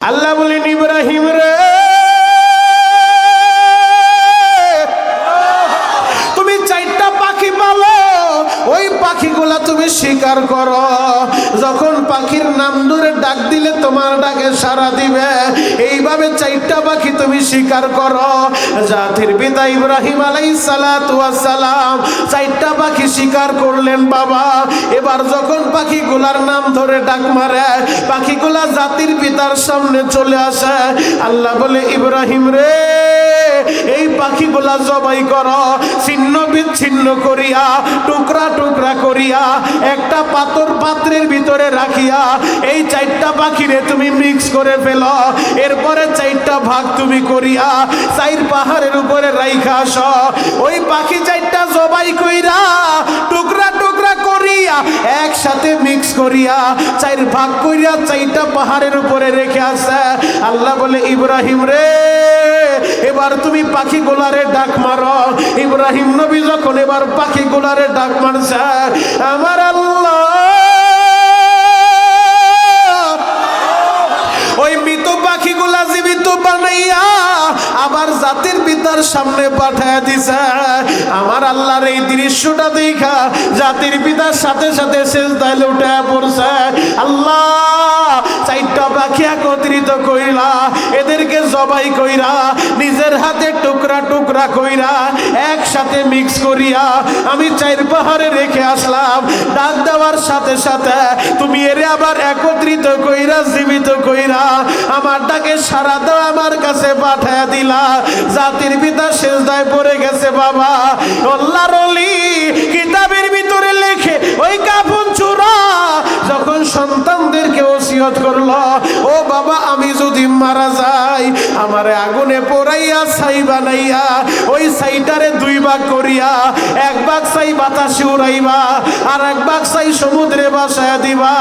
আল্লাহ বলেন ইব্রাহিম রে তুমি চারটা পাখি পালো, ওই পাখিগুলা তুমি শিকার করো। যখন পাখির নাম ধরে ডাক দিলে তোমার ডাকে সাড়া দিবে, এইভাবে চারটা পাখি তুমি শিকার করো। জাতির পিতা ইব্রাহিম আলাইহিস সালাতু ওয়াস সালাম চারটা পাখি শিকার করলেন বাবা। এবার যখন পাখিগুলার নাম ধরে ডাক মারে, পাখিগুলা জাতির পিতার সামনে চলে আসে। আল্লাহ বলে ইব্রাহিম রে এই পাখিগুলা জবাই করো, ছিন্ন বিচ্ছিন্ন করিয়া টুকরা টুকরা করিয়া একটা পাত্রের ভিতরে রাখিয়া এই চারটা পাখিরে তুমি মিক্স করে ফেলো। এরপরে চারটা ভাগ তুমি করিয়া চার পাহাড়ের উপরে রাইখা আসো। ওই পাখি চারটা জবাই কইরা টুকরা টুকরা করিয়া একসাথে মিক্স করিয়া চার ভাগ করিয়া চারটা পাহাড়ের উপরে রেখে আসে। আল্লাহ বলে ইব্রাহিম রে এবার তুমি পাখিগুলারে ডাক মারো। ইব্রাহিম নবী যখন এবার পাখিগুলারে ডাক মারছে, আমার আল্লাহ ওই মৃত পাখিগুলা জীবিত বানাইয়া আবার জাতির পিতার সামনে পাঠায় দিছে। আমার আল্লাহর এই দৃশ্যটা দেখা জাতির পিতার সাথে সাথে সিজদায় উঠে পড়ছে। আল্লাহ চারটা পাখি একত্রিত কইরা এদেরকে জবাই কইরা নিজের হাতে টুকরা টুকরা কইরা একসাথে মিক্স করিয়া আমি চার পাহাড়ে রেখে আসলাম। ডাক দেওয়ার সাথে সাথে তুমি এরে আবার একত্রিত কইরা জীবিত কইরা আমার ডাকে সাড়া দাও আমার কাছে পাঠায়া দিলা। জাতির পিতা সিজদায় পড়ে গেছে বাবা। আল্লাহর ওলি কিতাবের ভিতরে লেখে ওই কাফন চূড়া যখন সন্তানদেরকে ওসিয়ত করলো, ও বাবা আমি যদি মারা যাই আমারে আগুনে পোড়াইয়া ছাই বানাইয়া ওই ছাইটারে দুই ভাগ করিয়া এক ভাগ ছাই বাতাসে উড়াইবা আর এক ভাগ ছাই সমুদ্রে ভাসায়া দিবা।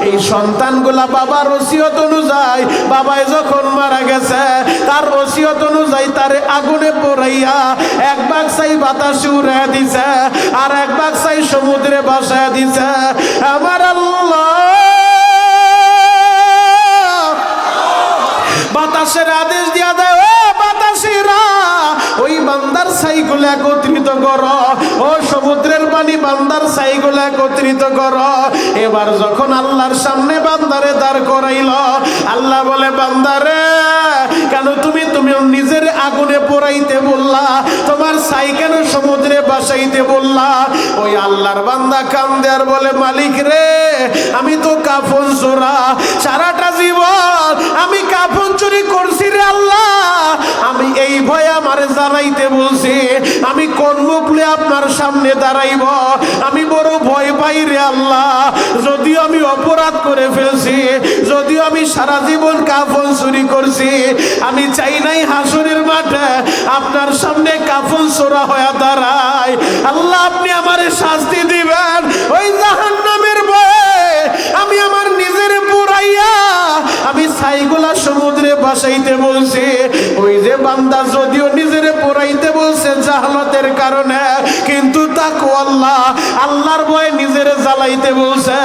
এই সন্তানগুলা বাবার ওসিয়ত অনুযায়ী বাবাই যখন মারা গেছে তার ওসিয়ত অনুযায়ী তারে আগুনে পোড়াইয়া এক ভাগ ছাই বাতাসে উড়াইয়া দিছে আর এক ভাগ ছাই সমুদ্রে ভাসায়া দিছে। আমার আল্লাহ বাতাসের আদেশ দিয়া দেয়, ও বাতাসিরা ওই বান্দার ছাইগুলো একত্রিত করো, ও সমুদ্রের পানি বান্দার ছাইগুলো একত্রিত করো। এবার যখন আল্লাহর সামনে বান্দারে দাঁড় করাইল, আল্লাহ বলে বান্দারে কেন তুমি নিজের আগুনে পোড়াইতে বললা, তোমার ছাই কেন সমুদ্রে ভাসাইতে বললা? ওই আল্লাহর বান্দা কান্দে আর বলে মালিক রে আমি তো কাফন চোরা, সারাটা জীবন আমি কাফন চুরি করছি রে আল্লাহ, আমি এই ভয় আমারে জানাইতে বলছি, আমি কোন মুখ লয়ে আপনার সামনে দাঁড়াইব? আমি বড় ভয় পাই রে আল্লাহ। যদিও আমি অপরাধ করে ফেলছি, যদিও আমি সারা জীবন কাফন চুরি করছি, আমি চাই নাই হাসরের মাঠে আপনার সামনে কাফন চোরা হয়ে দাঁড়াই। আল্লাহ আপনি আমারে শাস্তি দিবেন ওই জাহান্নামের ভয়ে আমি আমার নিজের পুরাইয়া আমি ছাইগুলা সমুদ্রে ভাসাইতে বলছি। ওই যে বান্দা যদিও নিজের পুরাইতে বলছে জাহালতের কারণে, কিন্তু তাকওয়া আল্লাহর ভয়ে নিজের জ্বালাইতে বলছে,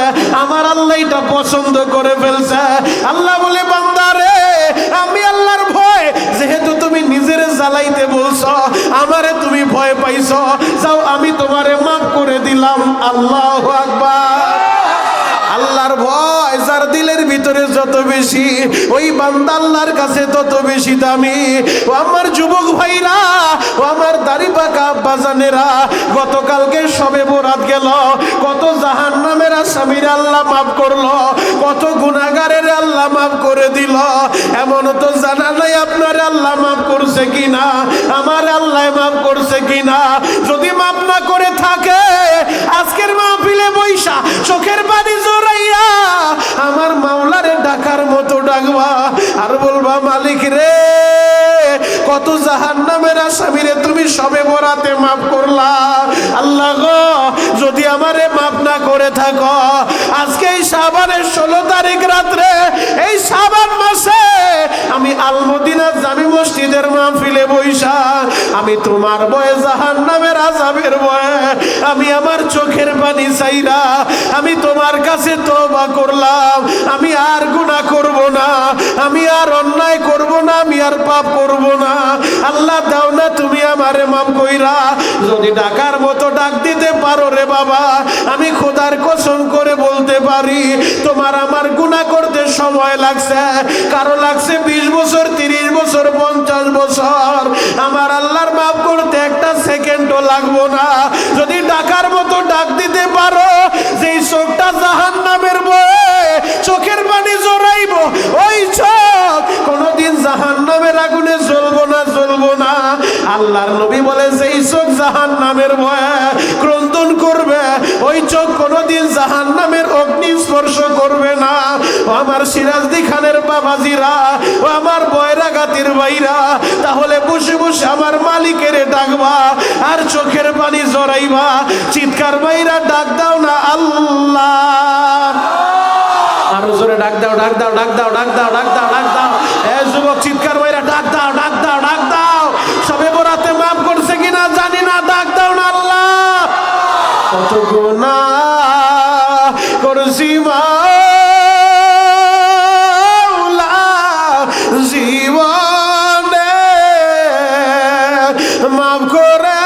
আমার আল্লাহ এটা পছন্দ করে ফেলছে। আল্লাহ বলে বান্দারে আমি আল্লাহর ভয় যেহেতু তুমি নিজের জ্বালাইতে বলছো, আমারে তুমি ভয় পাইছো, যাও আমি তোমারে মাফ করে দিলাম। আল্লাহু আকবার। আল্লাহর ভয় যার দিলের ভিতরে যত বেশি ওই বান্দা আল্লাহর কাছে তত বেশি দামি। ও আমার যুবক ভাইরা, ও আমার দাড়ি পাকা আব্বাজানেরা, গতকালকে সবে বরাত গেল, কত জাহান্নামের আসামির আল্লাহ মাফ করলো, কত গুনাহগারের আল্লাহ মাফ করে দিল। এমন তো জানা নাই আপনার আল্লাহ মাফ করছে কিনা, আমার আল্লাহ মাফ করছে কিনা। যদি মাফ না করে থাকে আজকের মাহফিলে বৈশা চোখের পানি জড়াইয়া আমার মাওলারে ডাকার মতো ডাকবা আর বলবা মালিক রে কত জাহান্নামের আসামিরে তুমি সবে বরাতে মাফ করলা। আল্লাহ গো যদি আমারে মাফ না করে থাকো আজকে এই শাবানের 16 তারিখ রাত্রে এই শাবান মাসে আমি আল মদিনা জামি মসজিদের মাহফিলে বৈশা আমি তোমার ভয়ে জাহান্নামের আযাবের ভয়ে আমি আমার চোখের পানি চাইরা আমি তোমার কাছে তওবা করলাম, আমি আর গুনাহ করব না, আমি আর অন্যায় করব না, আমি আর পাপ করব না। আল্লাহ দাও না তুমি আমারে মাফ কইরা। যদি ডাকার মতো ডাক দিতে পারো রে বাবা, আমি খোদার কসম করে বলতে পারি তোমার আমার গুনাহ করতে সময় লাগছে, কারো লাগছে 20 বছর, 30 বছর, 50 বছর। আমার আল্লাহর মাফ করতে একটা সেকেন্ডও লাগবো না। যদি ডাকার মতো ডাক দিতে পারো, যেই চোখটা জাহান্নামের ভয়ে চোখের পানি জড়াইব, ওই চোখ কোনোদিন জাহান্নামের আগুনে জ্বলবো না, জ্বলবো না। আল্লাহর নবী বলে যেই চোখ জাহান্নামের ভয়ে ক্রন্দন করবে, ওই চোখ কোনোদিন জাহান্নামের অগ্নি স্পর্শ করবে না। ও আমার সিরাজদি খানের বাবাজিরা, ও আমার বয়রাগাতির ভাইরা, তাহলে বসে বসে আমার মালিকের ডাকবা আর চোখের পানি জড়াইবা। চিৎকার ভাইরা ডাক দাও না আল্লাহ। আরো জোরে ডাক দাও, ডাক দাও, ডাক দাও, ডাক দাও, ডাক দাও, ডাক দাও। এ যুবক চিৎকার ভাইরা ডাক দাও, ডাক দাও, ডাক দাও। সবে বরাতে মাফ করছে কিনা জানি না, ডাক দাও না আল্লাহ। কত গুনাহ করছি মাওলা জীবনে, মাফ করে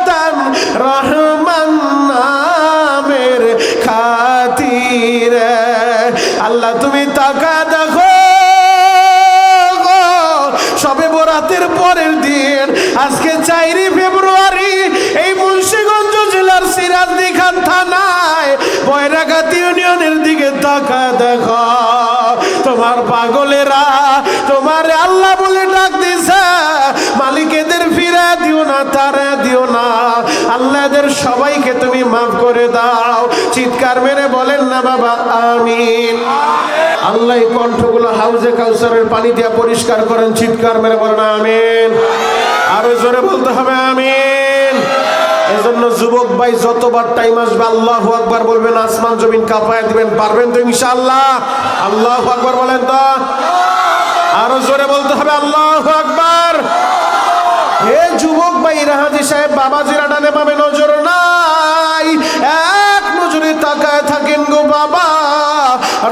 দেন রহমান নামের খাতিরে। আল্লাহ তুমি তাকা দেখো, সবে বরাতের পরের দিন আজকে 4 ফেব্রুয়ারি এই মুন্সিগঞ্জ জেলার সিরাজদি খান থানায় বয়রাগাতি ইউনিয়নের দিকে তাকা দেখো। তোমার পাগলেরা তোমার আল্লাহ বলে ডাক দিছে, মালিক এদের ফিরে দিও না, তারা দিও না। আল্লাহ এদের সবাইকে তুমি মাফ করে দাও। চিৎকার মেরে বলেন না বাবা আমিন। আল্লাহ এই কণ্ঠগুলো হাউজে কাউসারের পানি দিয়ে পরিষ্কার করেন। চিৎকার মেরে বলেন আমিন। আরো জোরে বলতে হবে আমিন। এজন্য যুবক ভাই যতবার টাইম আসবে আল্লাহু আকবার বলবেন, আসমান জমিন কাঁপায় দিবেন। পারবেন তো ইনশাআল্লাহ? আল্লাহু আকবার বলেন তো। আরো জোরে বলতে হবে আল্লাহু আকবার। হে যুবক ভাইরা, হাজী সাহেব বাবাজিরা ডানে বামে নজর নাই, এক নজরে তাকায় থাকেন গো বাবা।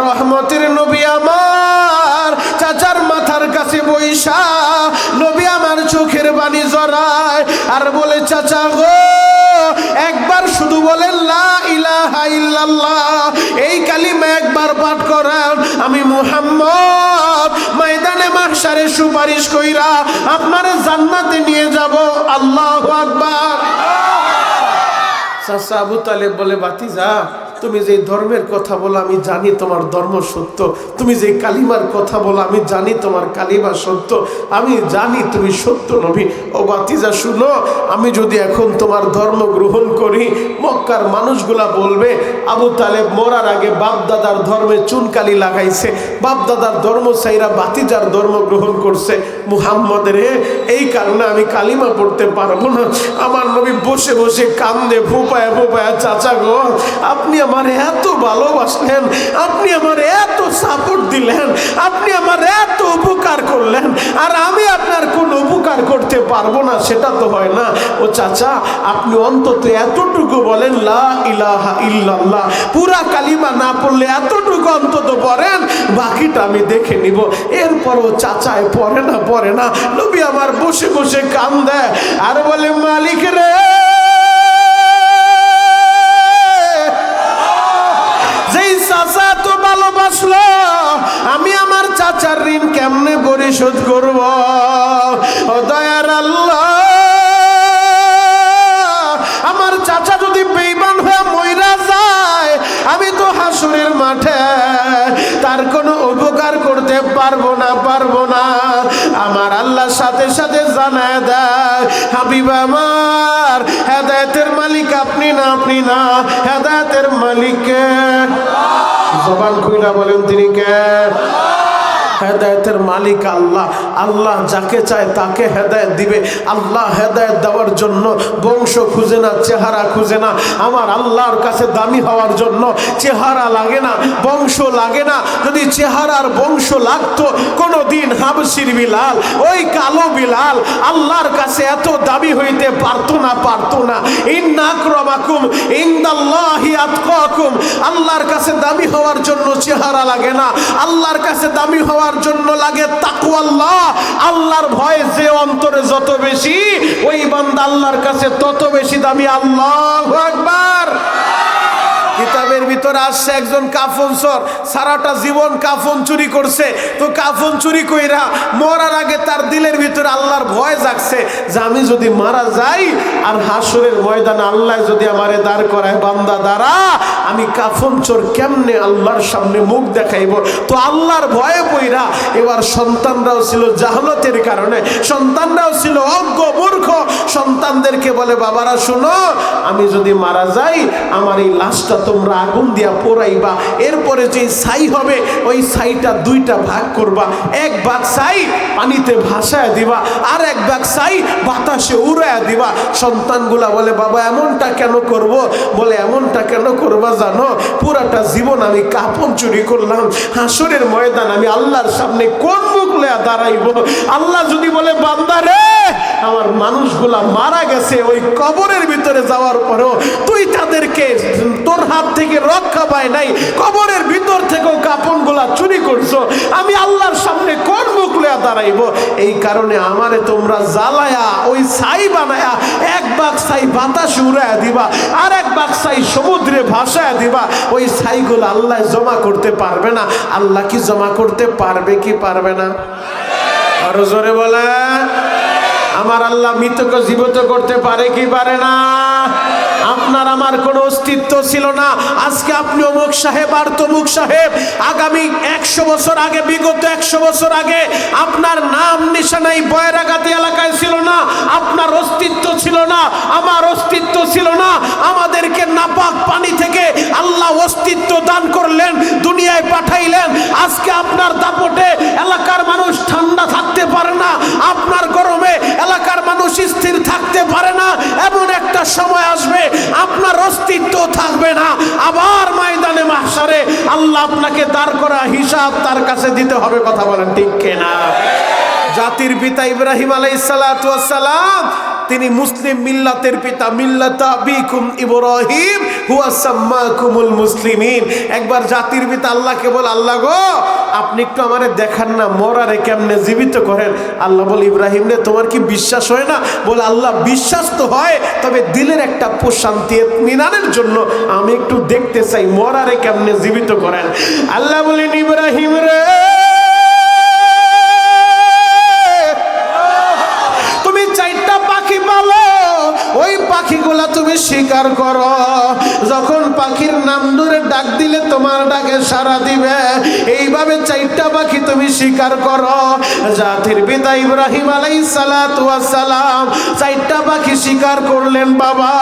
রহমতের নবী আমার চাচার মাথার কাছে বইসা নবী আমার চোখের পানি জড়ায় আর বলে, চাচা গো একবার শুধু বলেন লা ইলাহা ইল্লাল্লাহ, এই কালিমা একবার পাঠ করেন, আমি মুহাম্মদ ময়দানে মাহশারে সুপারিশ কইরা আপনারে জান্নাতে নিয়ে যাব। আল্লাহু আকবার। চাচা আবু তালেব বলে, ভাতিজা তুমি যে ধর্মের কথা বলো আমি জানি তোমার ধর্ম সত্য, তুমি যে কালিমার কথা বলো আমি জানি তোমার কালিমা সত্য, আমি জানি তুমি সত্য নবী। ও ভাতিজা শুনো, আমি যদি এখন তোমার ধর্ম গ্রহণ করি, মক্কার মানুষগুলা বলবে আবু তালেব মরার আগে বাপ দাদার ধর্মে চুনকালি লাগাইছে, বাপ দাদার ধর্ম চাইরা ভাতিজার ধর্ম গ্রহণ করছে মুহাম্মদের। এই কারণে আমি কালিমা পড়তে পারবো না। আমার নবী বসে বসে কান্দে, ফুপায়া ফুপায়া, চাচা গো আপনি আমার এত ভালোবাসলেন, আপনি আমার এত সাপোর্ট দিলেন, আপনি আমার এত উপকার করলেন, আর আমি আপনার কোন উপকার করতে পারবো না, সেটা তো হয় না। ও চাচা আপনি অন্তত এতটুকু বলেন লা ইলাহা ইল্লাল্লাহ, পুরা কালিমা না পড়লে এতটুকু অন্তত পড়েন, বাকিটা আমি দেখে নিব। এরপর ও চাচায় পড়ে না, নবী আমার বসে বসে কান্দে আর বলে, মালিক রে চাচা তো ভালোবাসলো, আমি আমার চাচার ঋণ কেমনে পরিশোধ করব? ও দয়ার আল্লাহ, আমার চাচা যদি বেঈমান হয়ে মইরা যায়, আমি তো হাসরের মাঠে তার কোনো উপকার করতে পারবো না। আমার আল্লাহ সাথে সাথে জানায় দেয়, হাবিব আমার হেদায়েতের মালিক আপনি না, হেদায়েতের মালিক কে? জবান খুইলা বলেন তিনি কে? হেদায়েতের মালিক আল্লাহ। আল্লাহ যাকে চায় তাকে হেদায়েত দিবে। আল্লাহ হেদায়েত দেওয়ার জন্য বংশ খুঁজে না, চেহারা খুঁজে না। আমার আল্লাহর কাছে দামি হওয়ার জন্য চেহারা লাগে না, বংশ লাগে না। যদি চেহারার বংশ লাগতো কোনোদিন বিন হাবশির বিলাল, ওই কালো বিলাল আল্লাহর কাছে এত দামি হইতে পারতো না। ইন্না আকরামাকুম ইনদাল্লাহি আতকাকুম, আল্লাহর কাছে দামি হওয়ার জন্য চেহারা লাগে না, আল্লাহর কাছে দামি হওয়ার জন্য লাগে তাকওয়াল্লাহ। আল্লাহর ভয় যে অন্তরে যত বেশি, ওই বান্দা আল্লাহর কাছে তত বেশি দামি। আল্লাহু আকবার। কিতাবের ভিতরে আসছে একজন কাফন চোর, সারাটা জীবন কাফন চুরি করছে। তো কাফন চুরি কইরা মরার আগে তার দিলের ভিতরে আল্লাহর ভয় জাগছে যে আমি যদি মারা যাই আর হাসরের ময়দানে আল্লাহ যদি আমারে দাঁড় করায়, বান্দা দাঁড়া, আমি কাফন চোর কেমনে আল্লাহর সামনে মুখ দেখাইব। তো আল্লাহর ভয়ে পইরা এবার সন্তানরাও ছিল জাহালতের কারণে, সন্তানরাও ছিল অজ্ঞ মূর্খ, সন্তানদেরকে বলে বাবারা শোনো, আমি যদি মারা যাই আমার এই লাশটা তোমরা আগুন দিয়া পোড়াইবা, এরপরে যে ছাই হবে ওই ছাইটা দুইটা ভাগ করবা, এক ভাগ ছাই পানিতে ভাসায় দিবা, আর এক ভাগ ছাই বাতাসে উড়াইয়া দিবা। সন্তানগুলা বলে বাবা এমনটা কেন করব? বলে এমনটা কেন করবা জানো, পুরাটা জীবন আমি কাফন চুরি করলাম, হাসরের ময়দান আমি আল্লাহর সামনে কোন মুখ লইয়া দাঁড়াইব? আল্লাহ যদি বলে বান্দা রে আমার মানুষগুলা মারা গেছে, ওই কবরের ভিতরে যাওয়ার পরেও তুই তাদেরকে তোর হাত থেকে রক্ষা পায় নাই, কবরের ভিতর থেকেও কাফনগুলা চুরি করছো, আমি আল্লাহর সামনে কোন মুখ লইয়া দাঁড়াইব? এই কারণে আমারে তোমরা জ্বালায়া ওই ছাই বানায়া এক ভাগ ছাই বাতাসে উড়াইয়া দিবা, আর এক ভাগ ছাই সমুদ্রে ভাসায়া দিবা। ওই ছাইগুলো আল্লাহ জমা করতে পারবে না। আল্লাহ কি জমা করতে পারবে কি পারবে না? আরো জোরে বলে। আমার আল্লাহ মৃতকে জীবিত করতে পারে কি পারে না? আপনার আমার কোনো অস্তিত্ব ছিল না, আজকে আপনি অমুক সাহেব আর তমুক সাহেব, আগামী 100 বছর আগে, বিগত 100 বছর আগে আপনার নাম নিশানাই বয়রাগাতি এলাকায় ছিল না, আপনার অস্তিত্ব ছিল না, আমার অস্তিত্ব ছিল না। আমাদেরকে নাপাক পানি থেকে আল্লাহ অস্তিত্ব দান করলেন, দুনিয়ায় পাঠাইলেন। আজকে আপনার দাপটে এলাকার মানুষ ঠান্ডা থাকতে পারে না, আপনার গরমে এলাকার মানুষ স্থির থাকতে পারে না। এমন একটা সময় আসবে আপনার অস্তিত্ব থাকবে না, আবার ময়দানে মাহশারে আল্লাহ আপনাকে দাঁড় করা হিসাব তার কাছে দিতে হবে। কথা বলেন ঠিক কিনা? জাতির পিতা ইব্রাহিম আলাইহিস সালাতু ওয়াস সালাম, তিনি মুসলিম মিল্লাতের পিতা, মিল্লাত আবিকুম ইব্রাহিম হুয়া সাম্মাকুমুল মুসলিমিন। একবার জাতির পিতা আল্লাহকে বলে আল্লাহ গো আপনি একটু আমারে দেখান না মরারে কেমনে জীবিত করেন। আল্লাহ বলে ইব্রাহিম রে তোমার কি বিশ্বাস হয় না? বলে আল্লাহ বিশ্বাস তো হয়, তবে দিলের একটা প্রশান্তি মিনানের জন্য আমি একটু দেখতে চাই মরারে কেমনে জীবিত করেন। আল্লাহ বলেন ইব্রাহিম রে ওই পাখিগুলা তুমি শিকার করো, যখন পাখির নাম ধরে ডাক দিলে তোমার ডাকে সাড়া দিবে, এইভাবে 4টা পাখি তুমি শিকার করো। জাতির পিতা ইব্রাহিম আলাইহিস সালাতু ওয়াস সালাম 4টা পাখি শিকার করলেন বাবা।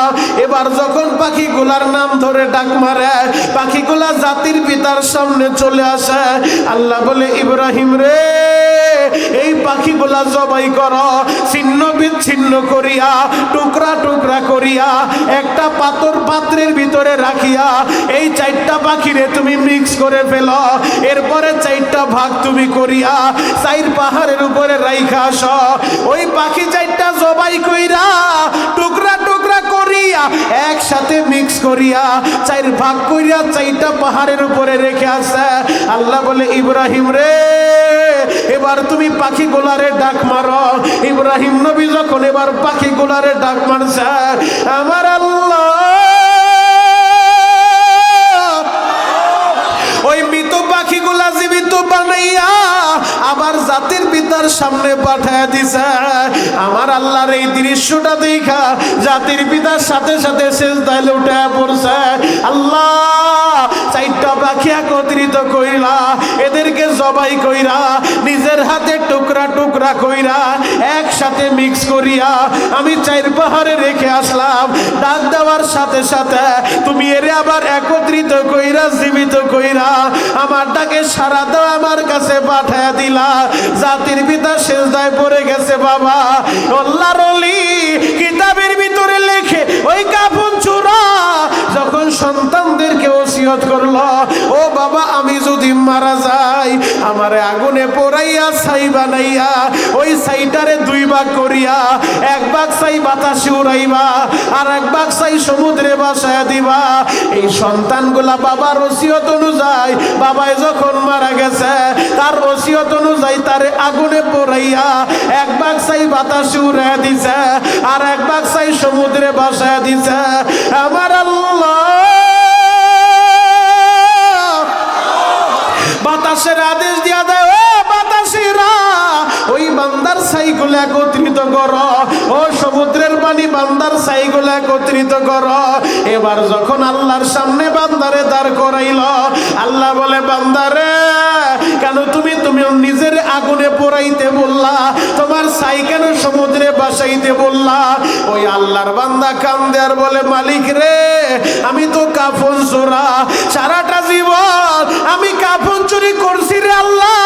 এবার যখন পাখিগুলার নাম ধরে ডাক মারে, পাখিগুলা জাতির পিতার সামনে চলে আসে। আল্লাহ বলে ইব্রাহিম রে এই পাখিগুলা জবাই করো, ছিন্ন বিচ্ছিন্ন করিয়া টুকরা টুকরা করিয়া একটা পাত্রের ভিতরে রাখিয়া এই 4টা পাখিরে তুমি মিক্স করে ফেলো। এরপরে 4টা ভাগ তুমি করিয়া 4 পাহাড়ের উপরে রাইখা আসো। ওই পাখি 4টা জবাই কইরা টুকরা টুকরা করিয়া একসাথে মিক্স করিয়া 4 ভাগ করিয়া 4টা পাহাড়ের উপরে রেখে আসে। আল্লাহ বলে ইব্রাহিম রে এবার তুমি পাখিগুলারে ডাক মারো। ইব্রাহিম নবী যখন এবার পাখিগুলারে ডাক মারছে, আমার আল্লাহ ওই মৃত পাখিগুলা জীবিত বানাইয়া আবার জাতির পিতার সামনে পাঠায় দিছে। আমার আল্লাহর এই দৃশ্যটা দেখা জাতির পিতার সাথে সাথে সিজদায় উঠে পড়ছে। আল্লাহ 4টা পাখি একত্রিত কইরা এদেরকে জবাই কইরা নিজের হাতে টুকরা টুকরা কইরা একসাথে মিক্স করিয়া আমি 4 পাহাড়ে রেখে আসলাম। ডাক দেওয়ার সাথে সাথে তুমি এরে আবার একত্রিত কইরা জীবিত কইরা আমার ডাকে সাড়া দাও আমার কাছে পাঠায়া দিলা। জাতির পিতা সিজদায় পড়ে গেছে বাবা। আল্লাহর ওলি কিতাবের ভিতরে লেখে ওই কাফন চোরা যখন সন্তানদেরকে ওসিয়ত করলো, ও বাবা আমি যদি মারা যাই আমারে আগুনে পোড়াইয়া ছাই বানাইয়া ওই ছাইটারে দুই ভাগ করিয়া এক ভাগ ছাই বাতাসে উড়াইবা আর এক ভাগ ছাই সমুদ্রে ভাসায়া দিবা। এই সন্তানগুলা বাবার ওসিয়ত অনুযায়ী, বাবাই যখন মারা গেছে তার ওসিয়ত অনুযায়ী তারে আগুনে পোড়াইয়া এক ভাগ ছাই বাতাসে উড়াইয়া দিছে আর এক ভাগ ছাই সমুদ্রে ভাসায়া দিছে। আমার আল্লাহ বাতাসের আদেশ দিয়া দেয়, ও বাতাসেরা ওই বান্দার ছাইগুলো একত্রিত করো, ও সমুদ্রের পানি বান্দার ছাইগুলো একত্রিত করো। এবার যখন আল্লাহর সামনে বান্দারে দাঁড় করাইল, আল্লাহ বলে বান্দারে কেন তুমি নিজের আগুনে পোড়াইতে বললা, তোমার ছাই কেন সমুদ্রে বাসাইতে বললা? ওই আল্লাহর বান্দা কান্দে আর বলে মালিক রে আমি তো কাফন চোরা, সারাটা জীবন আমি কাফন চুরি করছি রে আল্লাহ,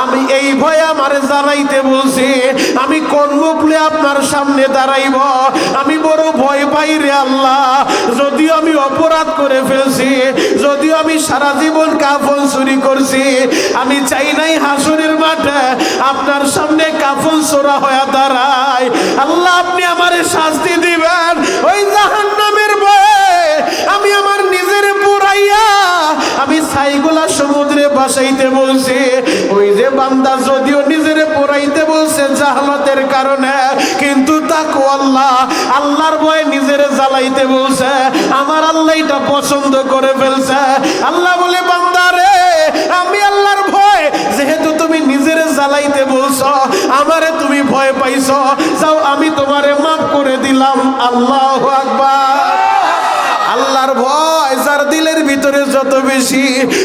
আমি এই ভয়ে আমারে জানাইতে বলছি, আমি কোন মুখ নিয়ে আপনার সামনে দাঁড়াইব, আমি বড় ভয় পাই রে আল্লাহ। যদিও আমি অপরাধ করে ফেলছি, যদিও আমি সারা জীবন কাফন চুরি করছি, আমি চাই নাই হাসরের মাঠে আপনার সামনে কাফন চোরা হয়ে দাঁড়ায়। আল্লাহ আপনি আমারে শাস্তি দিবেন, ওই জাহান্নামের ভয়ে আমি আমার নিজের পুরাইয়া আমি ছাইগুলা সমুদ্রে ভাসাইতে বলছি। ওই যে বান্দা যদিও নিজের পোড়াইতে বলছে জাহালাতের কারণে, কিন্তু তাকওয়া আল্লাহ আল্লাহর ভয়ে নিজের জ্বালাইতে বলছে, আমার আল্লাহ এটা পছন্দ করে ফেলছে। আল্লাহ বলে বান্দা রে আমি আল্লাহর ভয় যেহেতু তুমি নিজের জ্বালাইতে বলছো, আমারে তুমি ভয় পাইছো, যাও আমি তোমারে মাফ করে দিলাম। আল্লাহু আকবার। আল্লাহর ভয় যার দিলের ভিতরে যত বেশি,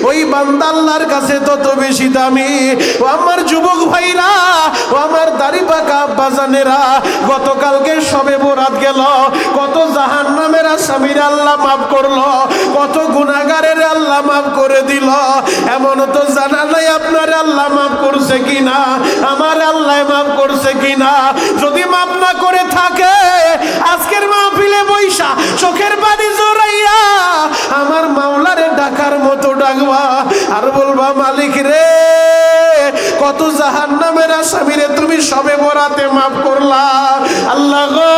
ওই বান্দা আল্লাহর কাছে তত বেশি দামি। ও আমার যুবক ভাইরা, ও আমার দাড়ি পাকা বাজানেরা, গতকালকে সবে বরাত গেল, কত জাহান্নামের আসামির আল্লাহ মাফ করলো, কত গুনাহগারের আল্লাহ মাফ করে দিল। এমন তো জানা নাই আপনার আল্লাহ মাফ করছে কিনা, আমার আল্লাহ মাফ করছে কিনা। যদি মাফ না করে থাকে আজকের মাহফিলে বৈশা চোখের পানি জড়াইয়া আমার মাওলারে ডাকার মতো ডাকবা আর বলবা মালিক রে কত জাহান্নামের আসামিরে তুমি সবে বরাতে মাফ করলা। আল্লাহ গো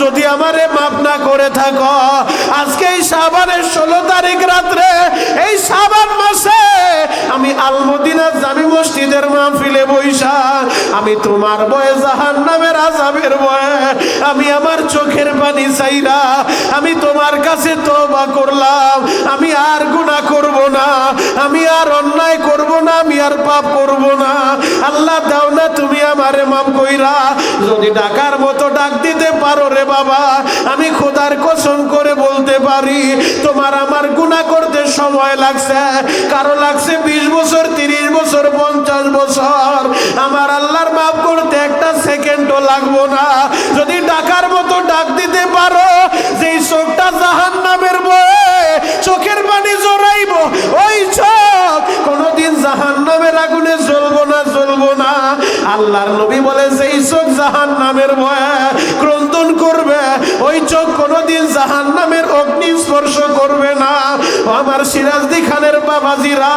যদি আমারে মাফ না করে থাকো, আজকে এই শাবানের 16 তারিখ রাত্রে এই শাবান মাসে আমি আল মদিনা জামি মসজিদের মাহফিলে বৈশা আমি তোমার ভয়ে জাহান্নামের আযাবের ভয়ে আমি আমার চোখের পানি চাইরা আমি তোমার কাছে তওবা করলাম, আমি আর গুনাহ করব না, আমি আর অন্যায় করব না, আমি আর পাপ করব না। আল্লাহ দাও না তুমি আমারে মাফ কইরা। যদি ডাকার মতো ডাক দিতে পারো রে বাবা, আমি খোদার কসম করে বলতে পারি তোমার আমার গুনাহ করতে সময় লাগছে, কারো লাগছে 20 বছর, 30 বছর, 50 বছর, আমার আল্লাহর মাফ করতে একটা সেকেন্ডও লাগবো না। যদি ডাকার মতো ডাক দিতে পারো, যেই চোখটা জাহান্নামের ভয়ে চোখের পানি জড়াইব, ওই চোখ কোনোদিন জাহান্নামের আগুনে জ্বলবো না, জ্বলবো না। আল্লাহর নবী বলে যেই চোখ জাহান্নামের ভয়ে ক্রন্দন করবে, ওই চোখ কোনোদিন জাহান্নামের অগ্নি স্পর্শ করবে না। ও আমার সিরাজদি খানের বাবাজিরা,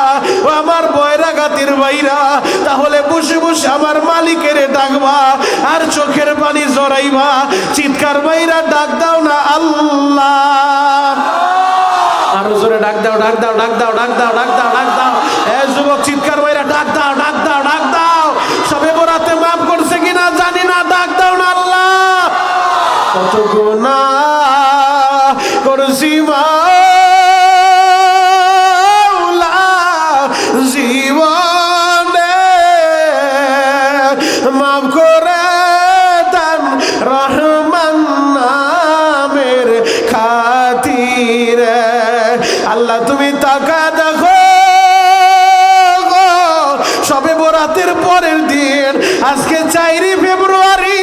ও আমার বয়রাগাতির ভাইরা, তাহলে বসে বসে আমার মালিকের ডাকবা আর চোখের পানি জড়াইবা, চিৎকার ভাইরা ডাক দাও না আল্লাহ। আরো জোরে ডাক দাও, ডাক দাও, ডাক দাও, ডাক দাও, ডাক দাও, ডাক দাও। এ যুবক চিৎকার ভাইরা ডাক দাও, ডাক দাও, ডাক দাও। সবে বরাতে মাফ করছে কিনা জানি না, ডাক দাও না আল্লাহ। কত গুনাহ করছি মাওলা জীবনে, মাফ করে দেন রহমান নামের খাতিরে। আল্লাহ তুমি তাকা দেখো, সবে বরাতের পরের দিন আজকে 4 ফেব্রুয়ারি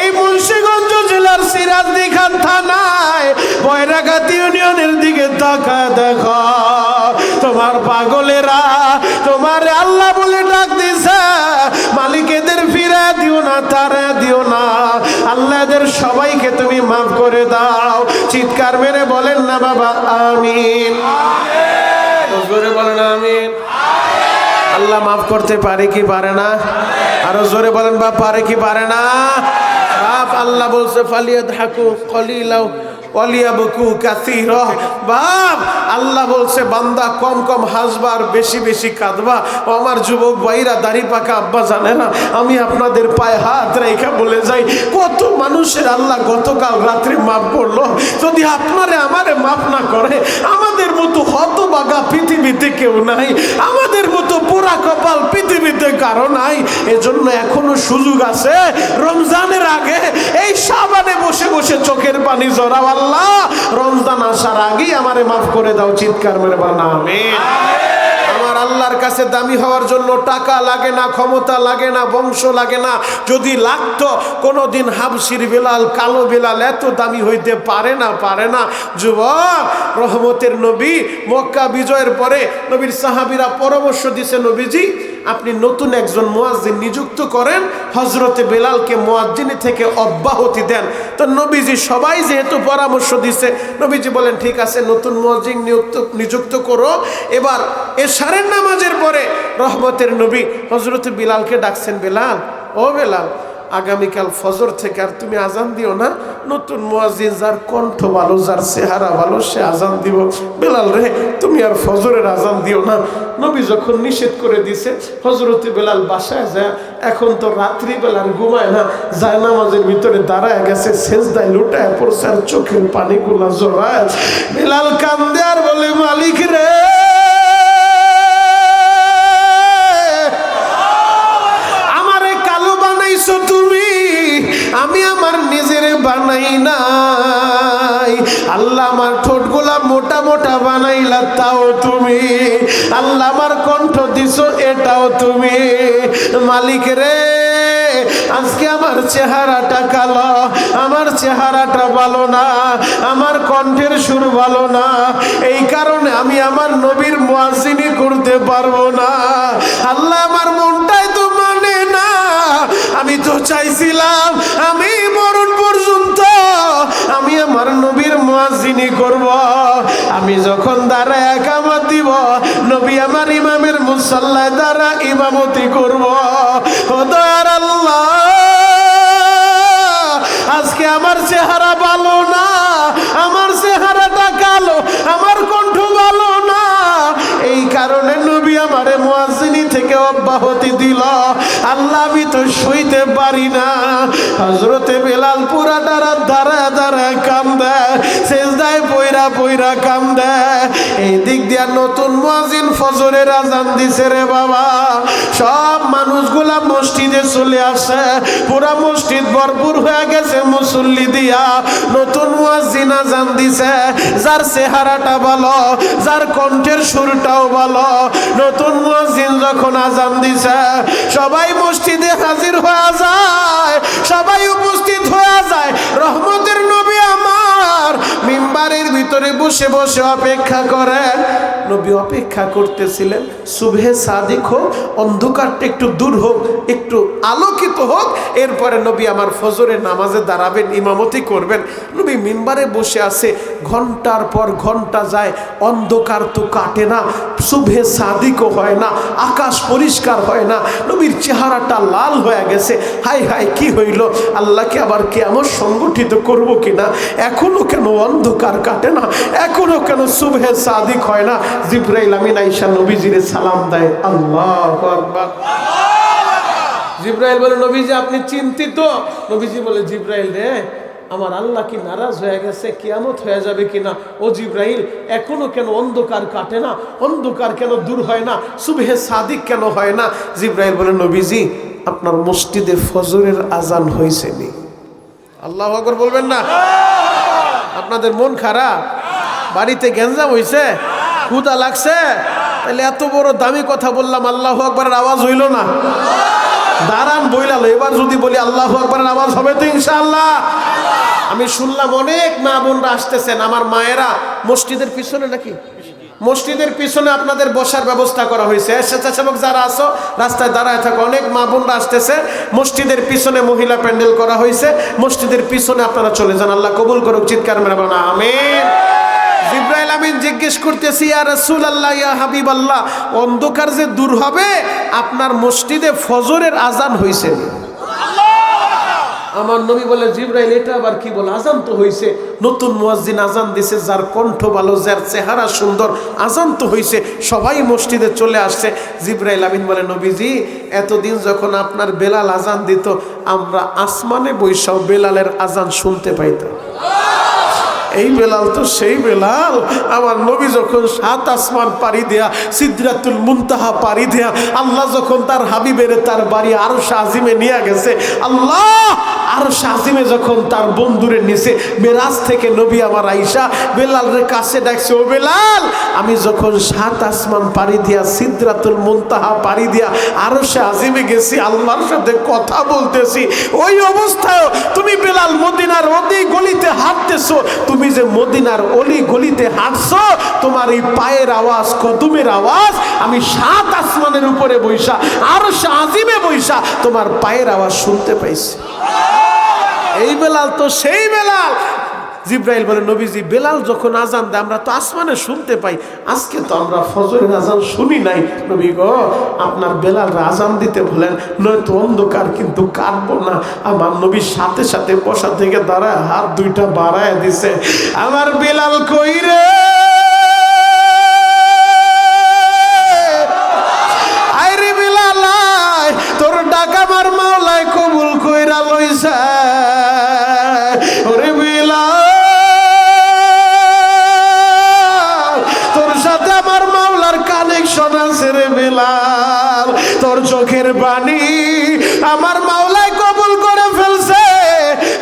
এই মুন্সিগঞ্জ জেলার সিরাজদি খান থানায় বয়রাগাতি ইউনিয়নের দিকে তাকা দেখো, তোমার পাগলেরা তোমার আল্লাহ বলে ডাক দিছে, মালিক এদের ফিরে দিও না, তারা দিও না, আল্লাহ এদের সবাইকে তুমি মাফ করে দাও। চিৎকার মেরে বলেন না বাবা আমিন। জোরে বলেন আমিন। আল্লাহ মাফ করতে পারে কি পারে না? আরো জোরে বলেন বাপ, পারে কি পারে না? বাপ আল্লাহ বলছে ফালিয়াদহাকু কলিলাও ওয়ালিয়াবকু কাসীরা। বাপ আল্লাহ বলছে বান্দা কম কম হাসবা আর বেশি বেশি কাঁদবা। ও আমার যুবক ভাইরা, দাড়ি পাকা আব্বা জানে না, আমি আপনাদের পায়ে হাত রেখে বলে যাই, কত মানুষের আল্লাহ গতকাল রাত্রে মাফ করলো। যদি আপনারে আমারে মাফ না করে, আমাদের মতো হতভাগা পৃথিবীতে কেউ নাই, আমাদের মতো পোড়া কপাল পৃথিবীতে কারো নাই। এজন্য এখনো সুযোগ আছে, রমজানের আগে এই শাবানে বসে বসে চোখের পানি জড়াও। আল্লাহ রমজান আসার আগেই আমারে মাফ করে দাও। চিৎকার মেরে বলেন আমিন। আমার আল্লাহর কাছে দামি হওয়ার জন্য টাকা লাগে না, ক্ষমতা লাগে না, বংশ লাগে না। যদি লাগতো কোনোদিন হাবশির বেলাল, কালো বেলাল এত দামি হইতে পারে না, পারে না। যুবক, রহমতের নবী মক্কা বিজয়ের পরে নবীর সাহাবীরা পরামর্শ দিছে, নবীজি আপনি নতুন একজন মুয়াজ্জিন নিযুক্ত করেন, হযরতে বেলালকে মুয়াজ্জিনি থেকে অব্যাহতি দেন। তো নবীজি সবাই যেহেতু পরামর্শ দিছে, নবীজি বলেন ঠিক আছে, নতুন মুয়াজ্জিন নিযুক্ত করো। এবার এশারের নামাজের পরে রহমতের নবী হযরতে বেলালকে ডাকছেন, বেলাল, ও বেলাল, আগামীকাল ফজর থেকে আর তুমি আজান দিও না, নতুন মুয়াজ্জিন যার কণ্ঠ ভালো, যার চেহারা ভালো, সে আজান দিব। বেলাল রে, তুমি আর ফজরের আজান দিও না। নবী যখন নিষেধ করে দিছে, হযরতে বেলাল বাসায় যায়। এখন তো রাত্রিবেলার ঘুমায় না, যায় নামাজের ভিতরে দাঁড়ায় গেছে, সেজদায় লুটায় পড়ছে আর চোখের পানিগুলা জড়ায়। বেলাল কান্দে আর বলে, মালিক রে, তুমি, আমি আমার নিজের বানাই নাই। আল্লাহ আমার ঠোঁটগুলা মোটা মোটা বানাইলা, তাও তুমি। আল্লাহ আমার কণ্ঠ দিছো, এটাও তুমি। মালিক রে, আজকে আমার চেহারাটা কালো, আমার চেহারাটা ভালো না, আমার কণ্ঠের সুর ভালো না, এই কারণে আমি আমার নবীর মুয়াজ্জিনি করতে পারবো না। আল্লাহ আমার মনটাই তো মানে না। আমি তো চাইছিলাম আমি মরণ পর্যন্ত আমি আমার নবীর মুয়াজ্জিনি করব। আমি যখন দাঁড়ায় একামত দিব, নবী আমার ইমামের মুসাল্লায় দাঁড়া ইমামতি করব। ও দয়ার আল্লাহ, আজকে আমার চেহারা ভালো না, আমার চেহারাটা কালো, আমার কণ্ঠ ভালো না, এই কারণে নবী আমারে মুয়াজ্জিনি থেকে অব্যাহতি দিল। আল্লাহ আমি তো সইতে পারি না। হযরতে বেলাল পুরাটা রাত দাঁড়ায় দাঁড়ায় কান্দে, সেজদায় পইরা পইরা কান্দে। এই দিক দিয়া নতুন মুয়াজ্জিন ফজরের আজান দিছে রে বাবা। সব মানুষগুলা মসজিদে চলে আসে, পুরা মসজিদ ভরপুর হয়ে গেছে মুসল্লি দিয়া। নতুন মুয়াজ্জিন আজান দিছে, যার চেহারাটা ভালো, যার কণ্ঠের সুরটাও ভালো। নতুন মুয়াজ্জিন যখন আজান দিছে, সবাই মসজিদে হাজির হয়ে যায়, সবাই উপস্থিত হয়ে যায়। রহমতের নবী আমার মিম্বারের ভিতরে বসে বসে অপেক্ষা করে। নবী অপেক্ষা করতেছিলেন সুবহে সাদিক হোক, অন্ধকারটা একটু দূর হোক, একটু আলোকিত হোক, এরপরে নবী আমার ফজরের নামাজে দাঁড়াবেন, ইমামতি করবেন। নবী মিম্বারে বসে আছে, ঘন্টার পর ঘন্টা যায়, অন্ধকার তো কাটে না, সুবহে সাদিকও হয় না, আকাশ পরিষ্কার হয় না, নবীর চেহারাটা লাল হয়ে গেছে। হাই হাই, কি হইল? আল্লাহকে আবার কিয়ামত সংগঠিত করব কিনা? এখনো কেন অন্ধকার কাটে না? এখনো কেন সুবহে সাদিক হয় না? জিবরাইল আমিন আয়েশা নবীজিরে সালাম দেয়। আল্লাহু আকবার। জিবরাইল বলে, নবীজি আপনি চিন্তিত? নবীজি বলে, জিবরাইল রে, আমার আল্লাহ কি নারাজ হয়ে গেছে? কিয়ামত হয়ে যাবে কিনা? ও জিবরাইল, এখনো কেন অন্ধকার কাটে না? অন্ধকার কেন দূর হয় না? সুবহে সাদিক কেন হয় না? জিবরাইল বলে, নবীজি আপনার মসজিদে ফজরের আজান হয়েছে নি? আল্লাহু আকবার বলবেন না? আপনাদের মন খারাপ? বাড়িতে গ্যাঞ্জাম হয়েছে? ক্ষুধা লাগছে? তাহলে এত বড় দামি কথা বললাম, আল্লাহু আকবারের আওয়াজ হইল না? দাঁড়ান বইলালো, এবার যদি বলি আল্লাহু আকবারের আওয়াজ হবে তো ইনশাআল্লাহ। আমি শুনলাম অনেক মা বোনরা আসতেছেন, আমার মায়েরা মসজিদের পিছনে, নাকি মসজিদের পিছনে আপনাদের বসার ব্যবস্থা করা হয়েছে। স্বেচ্ছাসেবক যারা আছো রাস্তায় দাঁড়ায় থাকো, অনেক মা বোনরা আসতেছে। মসজিদের পিছনে মহিলা প্যান্ডেল করা হয়েছে, মসজিদের পিছনে আপনারা চলে যান। আল্লাহ কবুল করুক। চিৎকার মেরে বলেন আমিন। জিবরাইল আমিন জিজ্ঞেস করতেছি, ইয়া রাসূলুল্লাহ, ইয়া হাবিবাল্লাহ, অন্ধকার যে দূর হবে, আপনার মসজিদে ফজরের আজান হইছে? আমার নবী বলে, জিবরাইল এটা আবার কি বলে? আজান তো হইছে, নতুন মুয়াজ্জিন আজান দিছে, যার কণ্ঠ ভালো, যার চেহারা সুন্দর, আজান তো হইছে, সবাই মসজিদে চলে আসছে। জিবরাইল আমিন বলে, নবীজি, এতদিন যখন আপনার বেলাল আজান দিত, আমরা আসমানে বৈশাও বেলালের আজান শুনতে পাইতাম। এই বেলাল তো সেই বেলাল, আমার নবী যখন 7 আসমান পাড়ি দেয়া, সিদরাতুল মুনতাহা পাড়ি দেয়া, আল্লাহ যখন তার হাবিবের তার বাড়ি আরশ আজিমে নিয়ে গেছে, আল্লাহ আরশ আজিমে যখন তার বন্ধুরে নিছে, মেরাজ থেকে নবী আমার আয়েশা বেলালের কাছে ডাকছে, ও বেলাল, আমি যখন 7 আসমান পাড়ি দিয়া, সিদরাতুল মুনতাহা পাড়ি দিয়া আরশ আজিমে গেছি, আল্লাহর সাথে কথা বলতেছি, ওই অবস্থায় তুমি বেলাল মদিনার অলি গলিতে হাঁটতেছো, তুমি যে মদিনার অলি গলিতে হাঁটছো, তোমার এই পায়ের আওয়াজ, কদমের আওয়াজ আমি 7 আসমানের উপরে বৈশা, আরশ আজিমে বৈশা তোমার পায়ের আওয়াজ শুনতে পাইছি। এই বেলাল তো সেই বেলাল। জিবরাইল বলে, নবীজি, বেলাল যখন আজান দেয় আমরা তো আসমানে শুনতে পাই, আজকে তো আমরা ফজরের আজান শুনি নাই। নবী গো, আপনার বেলাল আজান দিতে বলেন, নয়তো অন্ধকার কিন্তু কাটবো না। আমার নবীর সাথে সাথে বসা থেকে দাঁড়ায় হাত 2টা বাড়ায় দিছে, আমার বেলাল কই রে, আইরে বেলাল, তোর ডাক আমার মাওলায় কবুল কইরা লইছে। ওরে বেলাল, কানেকশন আছে রে বেলাল, তোর চোখের পানি আমার মাওলায় কবুল করে ফেলছে।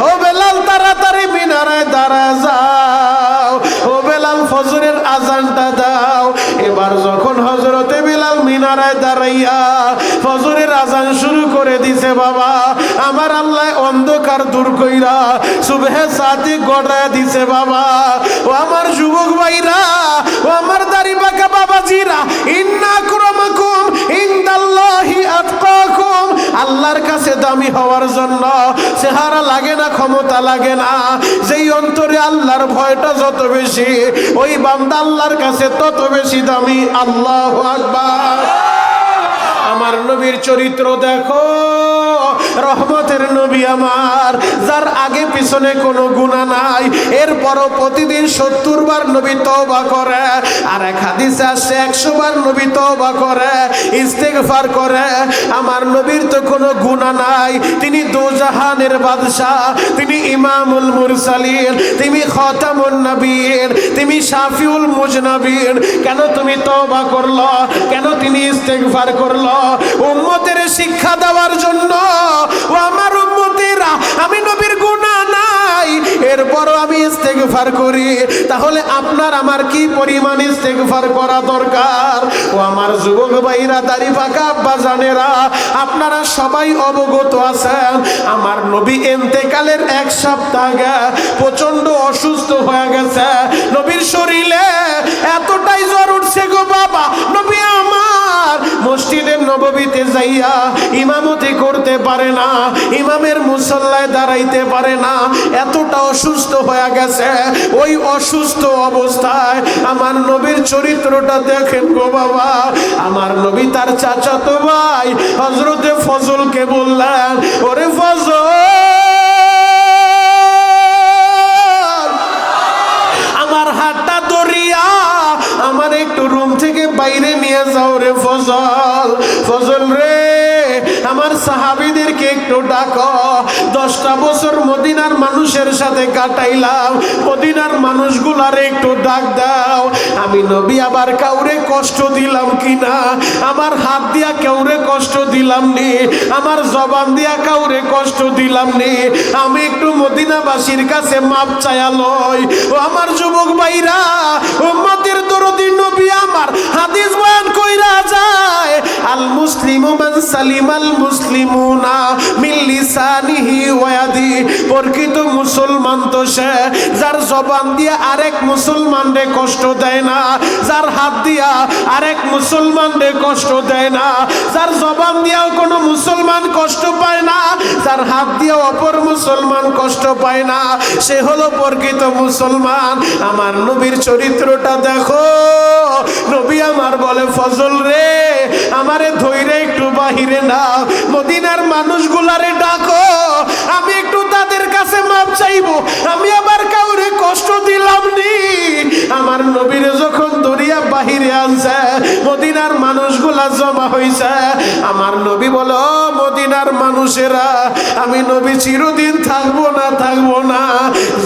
ও বেলাল, তাড়াতাড়ি মিনারে দাঁড়া যাও। ও বেলাল, ফজরের আজানটা দাও। এবার যখন হযরতে বেলাল মিনারে দাঁড়াইয়া ফজরের আজান শুরু করে দিছে, বাবা আমার আল্লাহ অন্ধকার দূর কইরা সুবহে সাদিক গড়ায় দিছে। বাবা, ও আমার যুবক ভাইরা, ও আমার দাড়ি পাকা বাবাজিরা, ইন্না আক্রামাকুম ইনদাল্লাহি আতকাকুম, আল্লাহর কাছে দামি হওয়ার জন্য চেহারা লাগে না, ক্ষমতা লাগে না। যেই অন্তরে আল্লাহর ভয়টা যত বেশি, ওই বান্দা আল্লাহর কাছে তত বেশি দামি। আল্লাহু আকবার। আমার নবীর চরিত্র দেখো, রহমতের নবী আমার, যার আগে পিছনে কোনো গুনাহ নাই, এরপরও প্রতিদিন 70 বার নবী তওবা করে। আর এক হাদিসে আসছে 100 বার নবী তওবা করে, ইস্তেগফার করে। আমার নবীর তো কোনো গুনাহ নাই, তিনি দোজাহানের বাদশাহ, তিনি ইমামুল মুরসালিন, তিনি খাতামুন নবীন, তিনি শাফিউল মুজনাবিন। কেন তুমি তওবা করলো? কেন তিনি ইস্তেগফার করলো? উম্মতের শিক্ষা দেওয়ার জন্য। ও আমার উম্মতেরা, আমি নবীর গুনাহ নাই, এরপরও আমি ইস্তেগফার করি। তাহলে আপনার আমার কি পরিমাণ ইস্তেগফার করা দরকার? ও আমার যুবক ভাইরা, দাড়ি পাকা আব্বা জানেরা, আপনারা সবাই অবগত আছেন, আমার নবী ইন্তেকালের 1 সপ্তাহ আগে প্রচন্ড অসুস্থ হয়ে গেছে। নবীর শরীরে এতটাই জ্বর উঠছে গো বাবা, নবী আমার মসজিদে নববীতে যাইয়া ইমামতি করতে পারে না, ইমামের মুসল্লায় দাঁড়াইতে পারে না, এতটা অসুস্থ হয়ে গেছে। ওই অসুস্থ অবস্থায় আমার নবীর চরিত্রটা দেখেন গো বাবা। আমার নবী তার চাচাতো ভাই হযরতে ফজলকে বললেন, ওরে ফজল, আমার হাতটা ধরিয়া আমার একটু রুম থেকে বাইরে নিয়ে যাও রে ফজল। ফজল রে, আমার সাহাবীদেরকে একটু ডাকো। 10টা বছর মদিনার মানুষের সাথে কাটাইলাম, মদিনার মানুষগুলার একটু ডাক দাও। আমি নবী আবার কাউরে কষ্ট দিলাম কিনা? আমার হাত দিয়া কাউরে কষ্ট দিলাম নি, আমার জবান দিয়া কাউরে কষ্ট দিলাম নি। আমি একটু মদিনাবাসীর কাছে মাপ চায়া লই। ও আমার যুবক ভাইরা, উম্মতের দরদি নবী আমার হাদিস বয়ান কইরা যায়, আল মুসলিমু মান সালিমাল মুসলিমুনা মিন বিলিসানিহি ওয়া ইয়াদি, প্রকৃত মুসলমান তো সে যার জবান দিয়ে আরেক মুসলমানরে কষ্ট দেয় না, যার হাত দিয়া আরেক মুসলমানরে কষ্ট দেয় না, যার জবান দিয়েও কোনো মুসলমান কষ্ট পায় না, যার হাত দিয়ে অপর মুসলমান কষ্ট পায় না, সে হলো প্রকৃত মুসলমান। আমার নবীর চরিত্রটা দেখো। নবী আমার বলে, ফজল রে আমারে ধইরে একটু বাহিরে নাও, মদিনার মানুষগুলারে ডাকো, আমি একটু তাদের কাছে মাপ চাইবো, আমি আবার কাউরে কষ্ট দিলাম নি। আমার নবীর যখন দরিয়া বাহিরে আনছে, মদিনার মানুষগুলা জমা হইছে। আমার নবী বলে, ও মদিনার মানুষেরা, আমি নবী চিরদিন থাকবো না,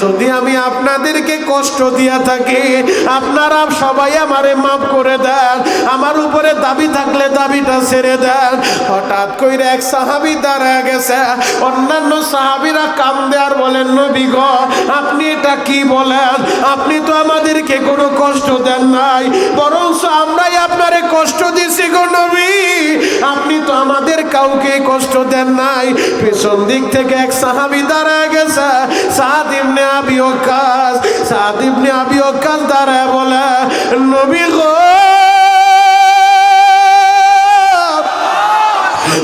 যদি আমি আপনাদেরকে কষ্ট দিয়া থাকি, আপনারা সবাই আমারে মাফ করে দেন, আমার উপরে দাবি থাকলে দাবিটা ছেড়ে দেন। হঠাৎ কইরা এক সাহাবী দাঁড়ায় গেছে, অন্যান্য সাহাবীরা কান্দে আর বলেন, নবী গো আপনি এটা কি বলেন, আপনি তো আমাদেরকে কোনো কষ্ট দেন নাই, বরং আমরাই আপনারে কষ্ট দিছি গো নবী, আপনি তো আমাদের কাউকে কষ্ট দেন নাই। পেছন দিক থেকে এক সাহাবী দাঁড়ায় গেছে, সাদ ইবনে আবি ওয়াক্কাস। সাদ ইবনে আবি ওয়াক্কাস দাঁড়ায় বলে, নবী গো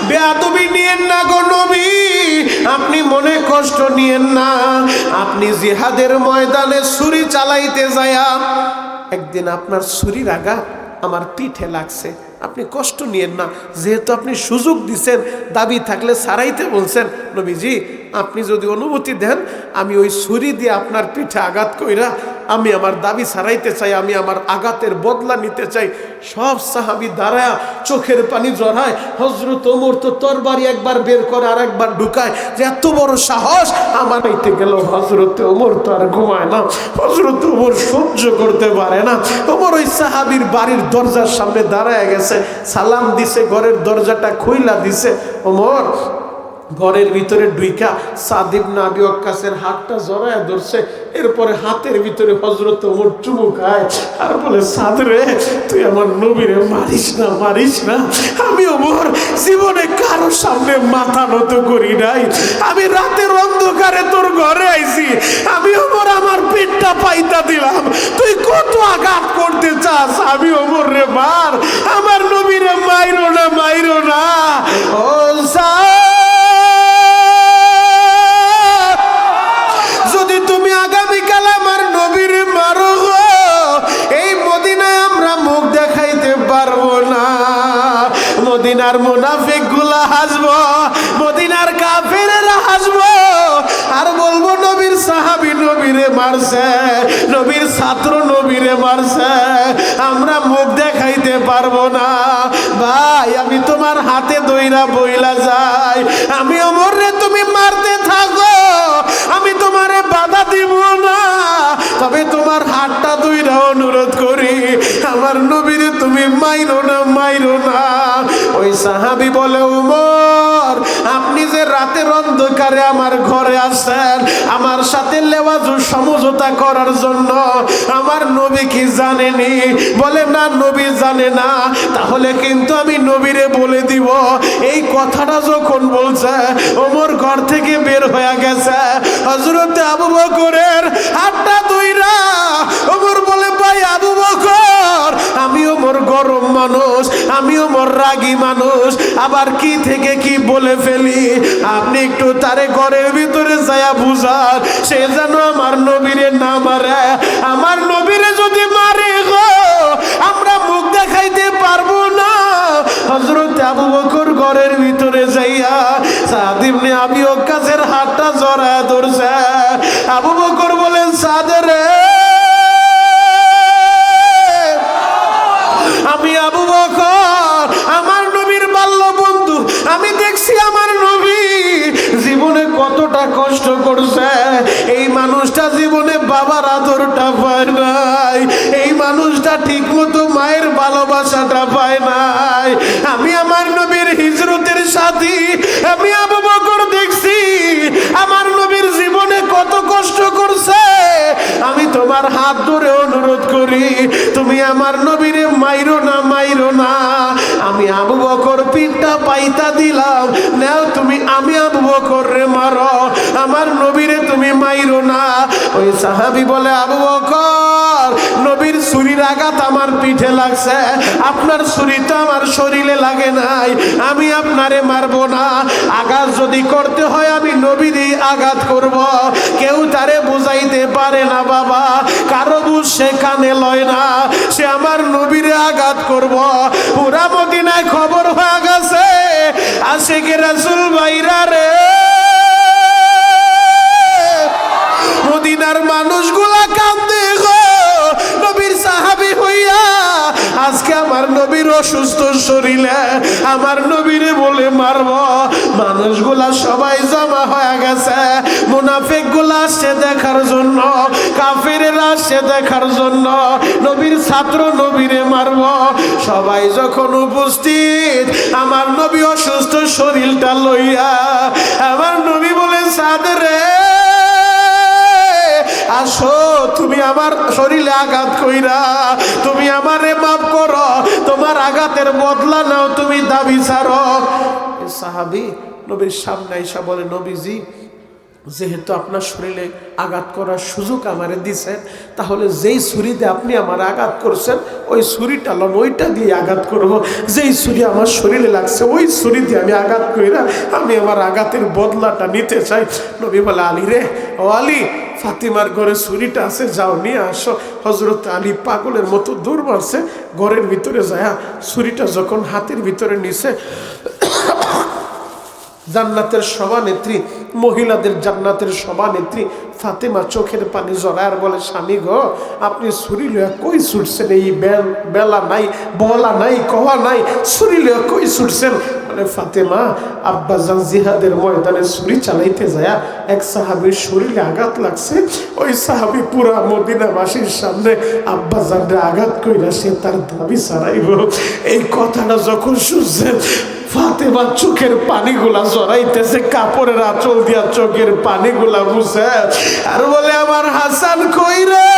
বেয়াদবি নিয়েন না গো নবী, আপনি মনে কষ্ট নিয়েন না, আপনি জিহাদের ময়দানে ছুরি চালাইতে যায়া একদিন আপনার ছুরির আঘাত আমার পিঠে লাগছে, আপনি কষ্ট নিয়েন না, যেহেতু আপনি সুযোগ দিচ্ছেন, দাবি থাকলে সারাইতে বলছেন, নবীজি আপনি যদি অনুমতি দেন, আমি ওই ছুরি দিয়ে আপনার পিঠে আঘাত কইরা আমি আমার দাবি সারাইতে চাই, আমি আমার আঘাতের বদলা নিতে চাই। সব সাহাবী দাঁড়ায় চোখের পানি জড়ায়। হযরত ওমর তো তরবারি একবার বের করে আর একবার ঢুকায়, যে এত বড় সাহস আমার হইতে গেল। হযরত ওমর তো আর ঘুমায় না, হযরত ওমর সহ্য করতে পারে না। ওমর ওই সাহাবীর বাড়ির দরজার সামনে দাঁড়ায় গেছে, সালাম দিছে, ঘরের দরজাটা খুইলা দিছে। ওমর ঘরের ভিতরে ঢুইকা সাদ ইবনে আবি ওয়াক্কাসের হাতটা জড়ায় ধরছে, এরপরে হাতের ভিতরে হযরত ওমর চুমু খায় আর বলে, সাদ রে তুই আমার নবীরে মারিস না, আমি ওমর জীবনে কারো সামনে মাথা নত করি নাই, আমি রাতের অন্ধকারে তোর ঘরে আইছি, আমি ওমর আমার পেটটা পাইতা দিলাম, তুই কত আঘাত করতে চাস, আমি ওমর রে মার, আমার নবীরে মাইরো না। ও যদি তুমি আগামীকাল আমার নবীর মারো গো, এই মদিনায় আমরা মুখ দেখাইতে পারবো না, মদিনার মুনাফিক গুলা হাসবো, মদিনার কাফেরেরা হাসবো, আর বলবো নবীর সাহাবী নবীরে মারছে, নবীর ছাত্র নবীরে মারছে, আমরা মুখ দেখাইতে পারবো না। ভাই আমি তোমার হাতে দইরা বইলা যাই, আমি ওমর রে তুমি মারতে থাকো, আমি তোমারে বাধা দিব না, তবে তোমার হাতটা দইরা অনুরোধ করি, আমার নবীরে তুমি মাইরো না। ওই সাহাবী বলে, ওমর আপনি যে রাতের অন্ধকারে আমার ঘরে আসেন আমার সাথে লেওয়াজু সমঝোতা করার জন্য, আমার নবী কি জানেনি? বলে না, নবী জানে না। তাহলে কিন্তু আমি নবীরে বলে দিব। এই কথাটা যখন বলছে, ওমর ঘর থেকে বের হয়ে গেছে, হযরত আবু বকরের হাতটা ধইরা ওমর বলে, ভাই আবু বকর, আমি ওমর গরম মানুষ, আমি ওমর রাগী মানুষ, আবার কি থেকে কি বলে ফেলি, আপনি একটু তারে ঘরের ভিতরে যায়া বুঝান, সে যেন আমার নবীরে না মারে, আমার নবীরে যদি মারে গো আমরা মুখ দেখাইতে পারবো না। হযরত আবু বকর ঘরের ভিতরে যাইয়া সাদ ইবনে আবি ওয়াক্কাসের হাতটা জড়ায় ধরছে। আবু বকর বলেন, সাদ রে আমি আবু বকর, আমার নবীর বাল্য বন্ধু, আমি দেখছি আমার নবী জীবনে কতটা কষ্ট করছে, এই মানুষটা জীবনে বাবার আদরটা পায় নাই, এই মানুষটা ঠিক মতো মায়ের ভালোবাসাটা পায় নাই, আমি আমার নবীর হিজরতের সাথী, আমি আবু বকর দেখছি আমার নবীর জীবনে কত কষ্ট করছে, আমি তোমার হাত ধরে অনুরোধ করি তুমি আমার নবীরে মাইরো না। আমি আবু বকর পিঠটা পাইতা দিলাম, নাও তুমি, আমি আবু বকর রে মারো, আমার নবীরে তুমি মাইরো না। ওই সাহাবী বলে আবু বকর, নবীর ছুরির আঘাত আমার পিঠে লাগছে, আপনার ছুরি তো আমার শরীরে লাগে নাই, আমি আপনারে মারবো না। আঘাত যদি করতে হয় আমি নবীরই আঘাত করব। কেউ তারে বুঝাইতে পারে না বাবা, কারো বুঝ সে কানে লয় না, সে আমার নবীরে আঘাত করব। পুরা মদিনায় খবর হয়ে গেছে, আশিকে রাসূল ভাইরা রে, মদিনার মানুষগুলা কান্দে গো নবীর সাহাবী হইয়া। আজকে আমার নবীর অসুস্থ শরীরে আমার নবীরে বলে মারব। মানুষগুলা সবাই জমা হয়ে গেছে, মুনাফিক গুলা আসছে দেখার জন্য, কাফিরেরা আসছে দেখার জন্য, নবীর ছাত্র নবীরে মারব। সবাই যখন উপস্থিত, আমার নবী অসুস্থ শরীরটা লইয়া, আমার নবী বলে সাদ রে আসো, তুমি আমার শরীরে আঘাত কইরা, তুমি আমারে মাফ করো, তোমার আঘাতের বদলা নাও, তুমি দাবি ছাড়ো। সাহাবী নবীর সামনে আইসা বলে, নবীজি যেহেতু আপনার শরীরে আঘাত করার সুযোগ আমারে দিছেন, তাহলে যেই ছুরিতে আপনি আমার আঘাত করছেন ওই ছুরিটা লন, ওইটা দিয়ে আঘাত করব। যেই ছুরি আমার শরীরে লাগছে ওই ছুরি দিয়ে আমি আঘাত কইরা আমি আমার আঘাতের বদলাটা নিতে চাই। নবী বলে, আলী রে, ও আলী, ফাতিমার ঘরে ছুরিটা আছে, যাও নিয়ে আসো। হযরত আলী পাগলের মতো দৌড় মারছে, ঘরের ভিতরে যায় ছুরিটা যখন হাতের ভিতরে নিছে, জান্নাতের সভানেত্রী, মহিলাদের জান্নাতের সভানেত্রী ফাতেমা চোখের পানি জড়ায় আর বলে, স্বামী গো, আপনি ছুরি লইয়া কই ছুটছেন? এই বেলা নাই, বলা নাই, কওয়া নাই, ছুরি লইয়া কই ছুটছেন? মানে ফাতেমা, আব্বাজান জিহাদের ময়দানে ছুরি চালাইতে যায় এক সাহাবীর শরীরে আঘাত লাগছে, ওই সাহাবী পুরা মদিনাবাসীর সামনে আব্বাজানরে আঘাত কইরা সে তার দাবি ছাড়াইব। এই কথাটা যখন শুনছেন, ফাতেমা চোখের পানিগুলা জড়াইতেছে, কাপড়ের আঁচল দিয়া চোখের পানিগুলা মুছে আর বলে, আমার হাসান কই রে?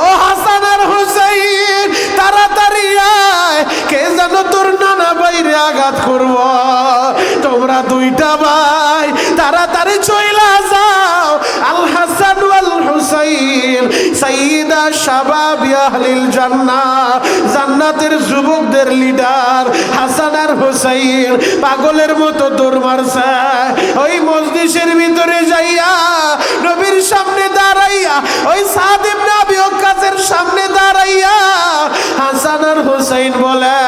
ও হাসান আর হুসাইন, তাড়াতাড়ি আয়, কে যেন তোর নানা বাইরে আঘাত করব। তোমরা দুইটা ভাই তাড়াতাড়ি চইলা যাও। আল হাসান ওয়াল হুসাইন সাইয়্যিদা শাবাবি আহলিল জান্নাহ, জান্নাতের যুবকদের লিডার হাসান আর হুসাইন পাগলের মতো দৌড় মারছে। ওই মজলিসের ভিতরে যাইয়া নবীর সামনে দাঁড়াইয়া, ওই সাদ ইবনে আবি ওয়াক্কাসের সামনে দাঁড়াইয়া হাসান আর হুসাইন বলে,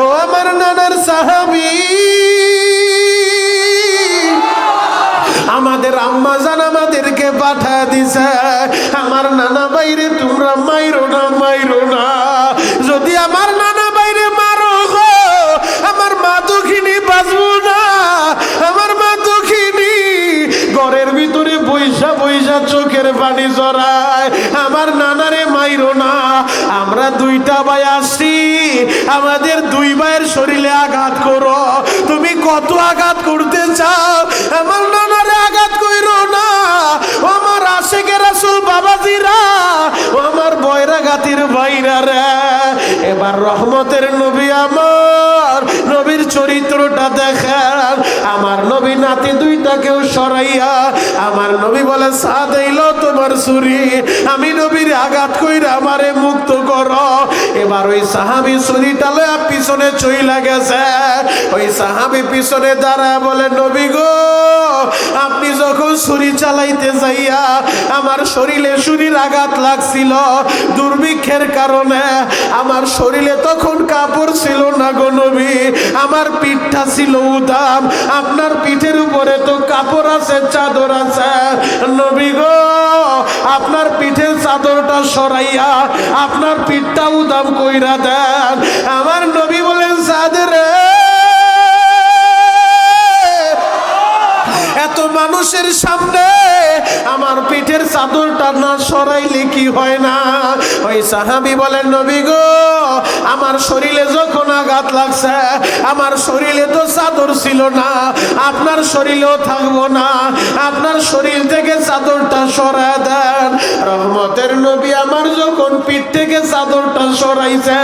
ও আমার নানার সাহাবী, আমাদের আম্মা জান আমাদেরকে পাঠা দিছে, আমার নানা বাইরে তোমরা মাইরো না, মাইরো না। যদি আমার নানা বাইরে মারো গো, আমার মা দুঃখিনী বাঁচবো না, আমার মা দুঃখিনী ঘরের ভিতরে বৈশা বৈশা চোখের পানি জড়ায়, আমার নানারে মাইরো না। আমরা দুইটা ভাই আসছি, আমাদের দুই ভাইয়ের শরীরে আঘাত করো, তুমি কত আঘাত করতে চাও, আমার নানারে আঘাত কইরো না। আমার আশিকে রাসূল বাবাজিরা, আমার বয়রাগাতির ভাইরা রে, এবার রহমতের নবী আমার নবীর চরিত্রটা দেখেন। আমার নবী নাতি দুইটাকেও সরাইয়া আমার নবী বলে, সাদ এইলো তোমার ছুরি, আমি নবীর আঘাত কইরা আমারে মুক্ত করো। এবার ওই সাহাবী ছুরিটা লইয়া পিছনে চইলা গেছে। ওই সাহাবী পিছনে দাঁড়ায় বলে, নবী গো, আপনি যখন ছুরি চালাইতে যাইয়া আমার শরীরে ছুরির আঘাত লাগছিল, দুর্ভিক্ষের কারণে আমার শরীরে তখন কাপড় ছিল না গো নবী, আমার পিঠটা ছিল উদাম, আপনার পিঠের উপরে তো কাপড় আছে, চাদর আছে, নবী গো, আপনার পিঠের চাদরটা সরাইয়া আপনার পিঠটা উদাম কইরা দেন। আমার নবী বলেন, সাদ রে, এত মানুষের সামনে আমার পিঠের চাদরটা না সরাইলে কি হয় না? ওই সাহাবী বলেন, নবী গো, আমার শরীরে যখন আঘাত লাগছে, আমার শরীরে তো চাদর ছিল না, আপনার শরীরেও থাকবো না, আপনার শরীর থেকে চাদরটা সরায় দেন। রহমতের নবী আমার যখন পিঠ থেকে চাদরটা সরাইছে,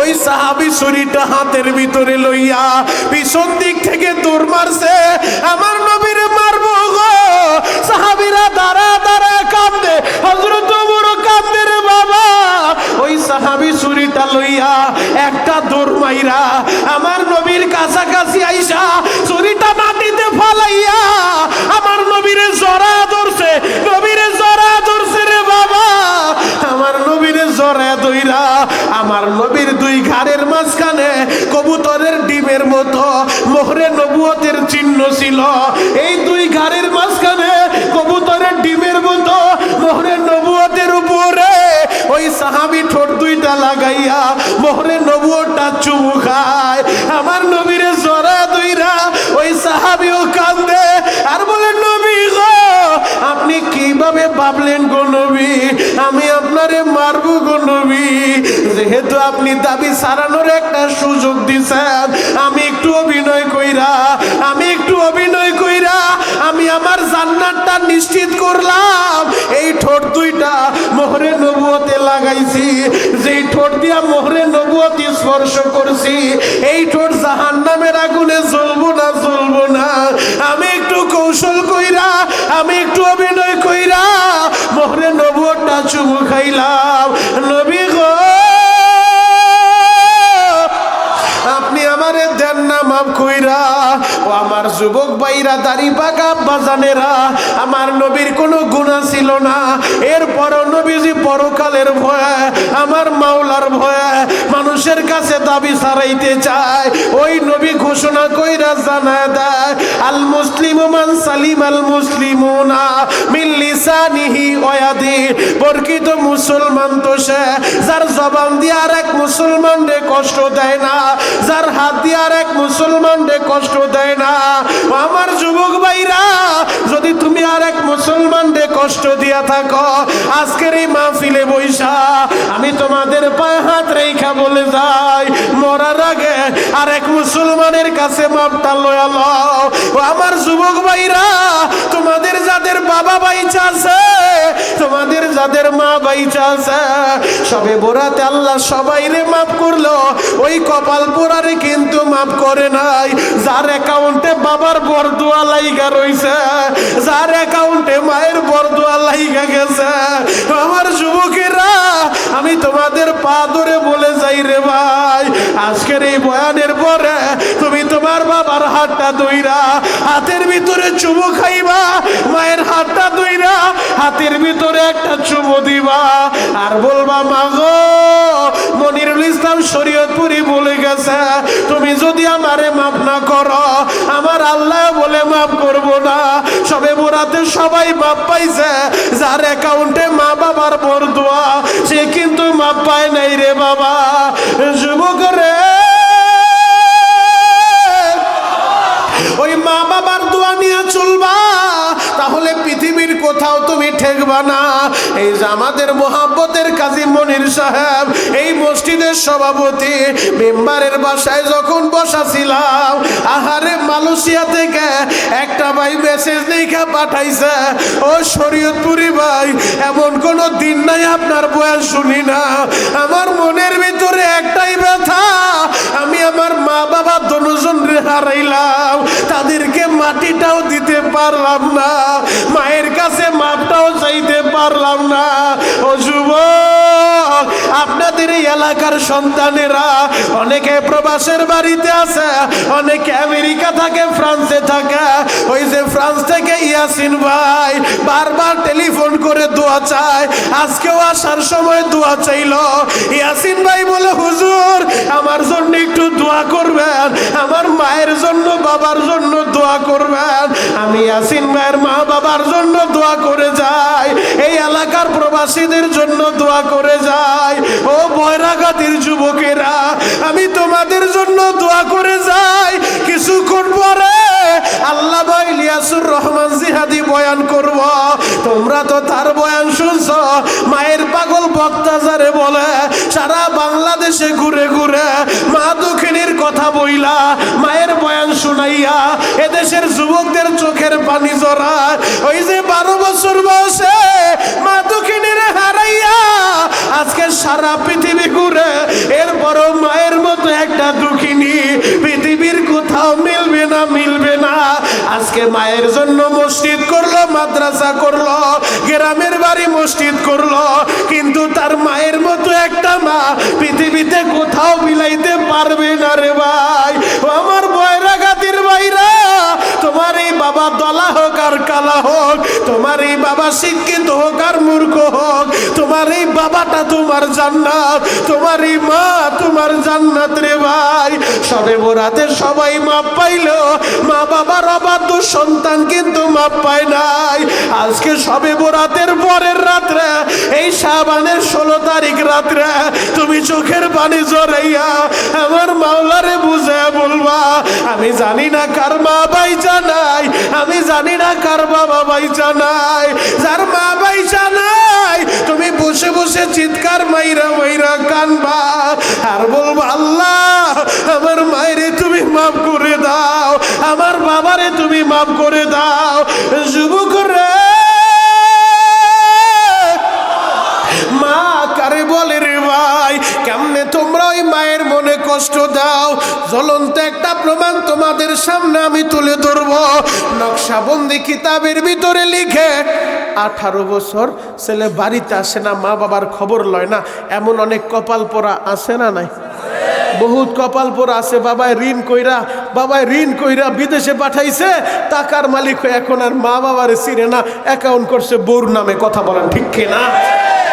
ওই সাহাবী ছুরিটা হাতের ভিতরে লইয়া পিছন দিক থেকে দৌড় মারছে, আমার নবীরে মারবো গো। সাহাবীরা দাঁড়া দাঁড়া কাঁদে, হযরত ওমর কাঁদে রে বাবা। ওই সাহাবী ছুরিটা লইয়া একটা দৌড় মাইরা আমার নবীর কাছাকাছি আইসা ছুরিটা মাটিতে ফালাইয়া আমার নবীরে জড়া ধরছে, নবীরে জড়া ধরছে রে বাবা। আমার নবীরে জড়া ধইরা আমার নবীর দুই ঘাড়ের মাঝখানে কবুতরের ডিমের মতো মোহরে নবুয়তের চিহ্ন ছিল। এই দুই ঘাড়ের মাঝখানে কবুতরের ডিমের মতো মোহরে নবুয়তের উপরে ওই সাহাবী ঠোঁট দুইটা লাগাইয়া মোহরে নবুয়তটা চুমু খায়। আমার নবীরে জড়া ধইরা ওই সাহাবীও কাঁদে আর বলে, নবী গো আপনি কিভাবে ভাবলেন গো নবী আমি আপনারে মারবো গো নবী? যেহেতু আপনি দাবি সারানোর একটা সুযোগ দিছেন, আমি একটু অভিনয় কইরা আমি আমার জান্নাতটা নিশ্চিত করলাম। এই ঠোঁট দুইটা মোহরে নবুয়তে লাগাইছি, যেই ঠোঁট দিয়া মোহরে নবুয়তি স্পর্শ করছি, এই ঠোঁট জাহান্নামের আগুনে জ্বলবো না। আমি একটু কৌশল কইরা, আমি একটু অভিনয় কইরা মোহরে নবুয়তটা চুমু খাইলাম। নবী গো আপনি আমারে দেন না মাফ কইরা। ও আমার যুবক ভাইরা, দাড়ি পাকা বাজানেরা, আমার নবীর কোনো গুনাহ ছিল না, এরপরও নবীজি পরকালের ভয়ে, আমার মাওলার ভয়ে মানুষের কাছে দাবি ছাড়াইতে চায়। ওই নবী ঘোষণা কইরা জানায় দেয়, আল মুসলিমু মান সালিম আল মুসলিমুনা মিন লিসানিহি ওয়া ইয়াদিহি। প্রকৃত মুসলমান তো সে যার জবান দিয়ে আর এক মুসলমানরে কষ্ট দেয় না, যার হাত দিয়ে আর এক মুসলমানরে কষ্ট দেয় না। আমার যুবক ভাইরা, যদি তুমি আর এক মুসলমানরে কষ্ট দিয়া থাকো, আজকের এই মাহফিলে বইসা আমি তোমাদের পায়ে হাত রেখা বলে যাই, মরার আগে আর এক মুসলমানের কাছে মাপটা লয়া লও। আমার যুবক ভাইরা, তোমাদের যাদের বাবা বাইচা আছে, তোমাদের যাদের মা বাইচা আছে, সবে বরাতে আল্লাহ সবাইরে মাফ করলো, ওই কপাল পোড়ারে কিন্তু মাফ করে নাই। যার অ্যাকাউন্টে বাবার বরদুয়া লাইগা রইছে, যার অ্যাকাউন্টে মায়ের বরদুয়া লাইগা গেছে, আমার যুবকেরা আমি তোমাদের পা ধরে বলে যাই রে ভাই, আজকের এই বয়ানের পরে তুমি তোমার বাবার হাতটা ধইরা হাতের ভিতরে চুমু খাইবা, মায়ের হাতটা ধইরা হাতের ভিতরে একটা চুমু দিবা আর বলবা, মা গো মনিরুল ইসলাম শরীয়তপুরি বলে গেছে, তুমি যদি আমারে মাফ না করো আমার আল্লাহ বলে মাফ করবো না। সবে বরাতে সবাই মাফ পাইছে, যার অ্যাকাউন্টে মা বাবার বরদুয়া সে কিন্তু মাফ পায় নাই রে বাবা। যুবক রে, ওই মা বাবার দোয়া নিয়ে চলবা, তাহলে পৃথিবীর কোথাও তুমি ঠেকবা না। এই যে আমাদের মোহাব্বতের কাজী মনির সাহেব, এই মসজিদের সভাপতি, মেম্বারের বাসায় যখন বসা ছিলাম, আহারে মালয়েশিয়া থেকে একটা ভাই মেসেজ লিখে পাঠাইছে, ও শরীয়তপুরি ভাই এমন কোনো দিন নাই আপনার বয়ান শুনি না। আমার মনের ভিতরে একটাই ব্যথা, আমি আমার মা বাবা দুজন হারাইলাম, তাদেরকে মাটিটাও দিতে পারলাম না, মায়ের কাছে মাপটাও চাইতে পারলাম না। ও যুবক, আপনাদের এই এলাকার সন্তানেরা অনেকে প্রবাসের বাড়িতে আছে, অনেকে আমেরিকা থাকে, ফ্রান্সে থাকে। ওই যে ফ্রান্স থেকে ইয়াসিন ভাই বারবার টেলিফোন করে দোয়া চায়, আজকেও আসার সময় দোয়া চাইলো। ইয়াসিন ভাই বলে, হুজুর আমার জন্য একটু দোয়া করবেন, আমার মায়ের জন্য বাবার জন্য দোয়া করবেন। আমি ইয়াসিন ভাইয়ের মা বাবার জন্য দোয়া করে যাই, এই এলাকার প্রবাসীদের জন্য দোয়া করে যাই। ও বয়রাগাতির যুবকেরা, আমি তোমাদের জন্য দোয়া করে যাই। কিছুক্ষণ পরে আল্লাহ ভাই ইলিয়াসুর রহমান জিহাদি বয়ান করব, তোমরা তোমরা তো তার বয়ান শুনছো, মায়ের পাগল বক্তা যারে বলে, সারা বাংলাদেশে ঘুরে ঘুরে মা দক্ষিণীর কথা বইলা মায়ের বয়ান শুনাইয়া এদেশের যুবকদের চোখের পানি জড়ায়। ওই যে 12 বছর বয়সে মা দক্ষিণীর হারাইয়া আজকে সারা পৃথিবী ঘুরে, এরপরও মায়ের মতো একটা দুঃখিনী পৃথিবীর কোথাও মিলবে না, মিলবে না। আজকে মায়ের জন্য মসজিদ করলো, মাদ্রাসা করলো, গ্রামের বাড়ি মসজিদ করলো, কিন্তু তার মায়ের মতো একটা মা পৃথিবীতে কোথাও মিলাইতে পারবে না রে ভাই। ও আমার বয়রাগাতির ভাইরা, তোমার এই বাবা দলা হোক আর কালা হোক, তোমার এই বাবা শিক্ষিত হোক আর মূর্খ হোক, তোমার এই বাবাটা তোমার জান্নাত, তোমার এই মা তোমার জান্নাত রে ভাই। সবে বরাতে সবাই মাপ পাইলো, মা বাবার অবাধ্য সন্তান কিন্তু মাপ পায় নাই। আজকে সবে বরাতের পরের রাত্রে, এই শাবানের 16 তারিখ রাত্রে তুমি চোখের পানি জড়াইয়া আমার মাওলারে বুঝে বলবা, আমি জানি না কার মা বাইচা নাই, আমি জানি না কার বাবা বাইচা নাই। যার মা বাইচা নাই তুমি বসে বসে চিৎকার মাইরা মাইরা কানবা আর বলবা, আল্লাহ আমার মায়েরে তুমি মাফ করে দাও, আমার বাবারে তুমি মাফ করে দাও। যুবক রে, মা কারে বলে রে ভাই? কেমনে তোমরা ওই মায়ের মনে কষ্ট দাও? জ্বলন্ত একটা প্রমাণ তোমাদের সামনে আমি তুলে ধরবো। নকশাবন্দি কিতাবের ভিতরে লিখে 18 বছর ছেলে বাড়িতে আসে না, মা বাবার খবর লয় না, এমন অনেক কপাল পোড়া আছে না নাই? বহুত কপাল পোড়া আছে। বাবায় ঋণ কইরা বিদেশে পাঠাইছে, টাকার মালিক হয়ে এখন আর মা বাবারে চিনে না, অ্যাকাউন্ট করছে বউর নামে। কথা বলেন ঠিক কিনা?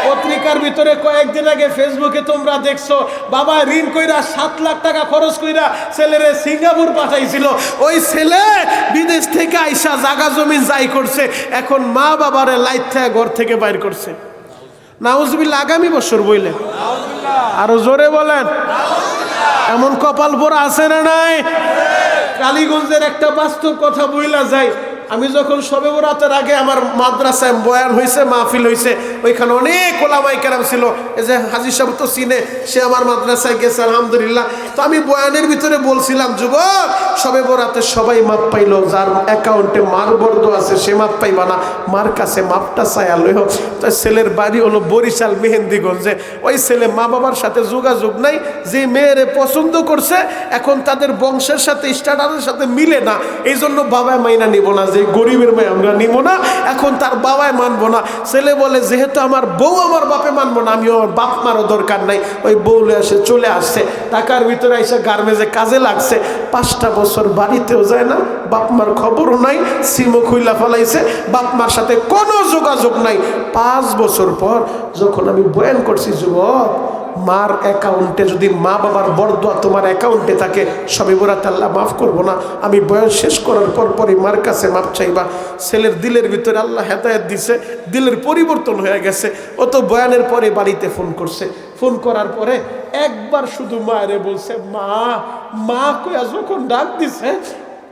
পত্রিকার ভিতরে কয়েকদিন আগে ফেসবুকে তোমরা দেখছো, বাবা ঋণ কইরা 7 লাখ টাকা খরচ কইরা ছেলেরে সিঙ্গাপুর পাঠাইছিল। ওই ছেলে বিদেশ থেকে আইসা জাগা জমি যাই করছে, এখন মা বাবারে লাইট থেকে ঘর থেকে বাইর করছে। নাউজুবিল্লাহ। আগামী বছর বইলে আরো জোরে বলেন। এমন কপাল পোড়া আছে না নাই? কালীগঞ্জের একটা বাস্তব কথা বইলা যায়। আমি যখন শবে বরাতের আগে আমার মাদ্রাসায় বয়ান হয়েছে, মাহফিল হয়েছে, ওইখানে অনেক ওলামায়ে কেরাম ছিল। এই যে হাজী সাহেব তো চিনে, সে আমার মাদ্রাসায় গেছে আলহামদুলিল্লাহ। তো আমি বয়ানের ভিতরে বলছিলাম, যুবক শবে বরাতে সবাই মাপ পাইলো, যার অ্যাকাউন্টে মার বর্দ আছে সে মাপ পাইবা না, মার কাছে মাপটা চাই আলো। তো ছেলের বাড়ি হলো বরিশাল মেহেন্দিগঞ্জে। ওই ছেলে মা বাবার সাথে যোগাযোগ নাই, যে মেয়েরে পছন্দ করছে এখন তাদের বংশের সাথে স্ট্যাটাসের সাথে মিলে না, এই জন্য বাবায় মাইনা নিব না, যে গরিবের মেয়ে আমরা নিব না, এখন তার বাবায় মানবো না। ছেলে বলে, যেহেতু আমার বউ আমার বাপে মানবো না, আমি আমার বাপ মারও দরকার নাই। ওই বউলে এসে চলে আসছে, টাকার ভিতরে এসে গার্মেন্টসে কাজে লাগছে। 5টা বছর বাড়িতেও যায় না, বাপ মার খবরও নাই, সিমও খুইলা ফেলাইছে, বাপ মার সাথে কোনো যোগাযোগ নাই। 5 বছর পর যখন আমি বয়ান করছি, যুবক মার অ্যাকাউন্টে যদি মা বাবার বরদোয়া তোমার অ্যাকাউন্টে থাকে, সবে বরাত আল্লাহ মাফ করবো না। আমি বয়ান শেষ করার পরই মার কাছে মাপ চাইবা। ছেলের দিলের ভিতরে আল্লাহ হেদায়েত দিছে, দিলের পরিবর্তন হয়ে গেছে। ও তো বয়ানের পরে বাড়িতে ফোন করছে, ফোন করার পরে একবার শুধু মায়েরে বলছে, মা মা কইয়া যখন ডাক দিছে,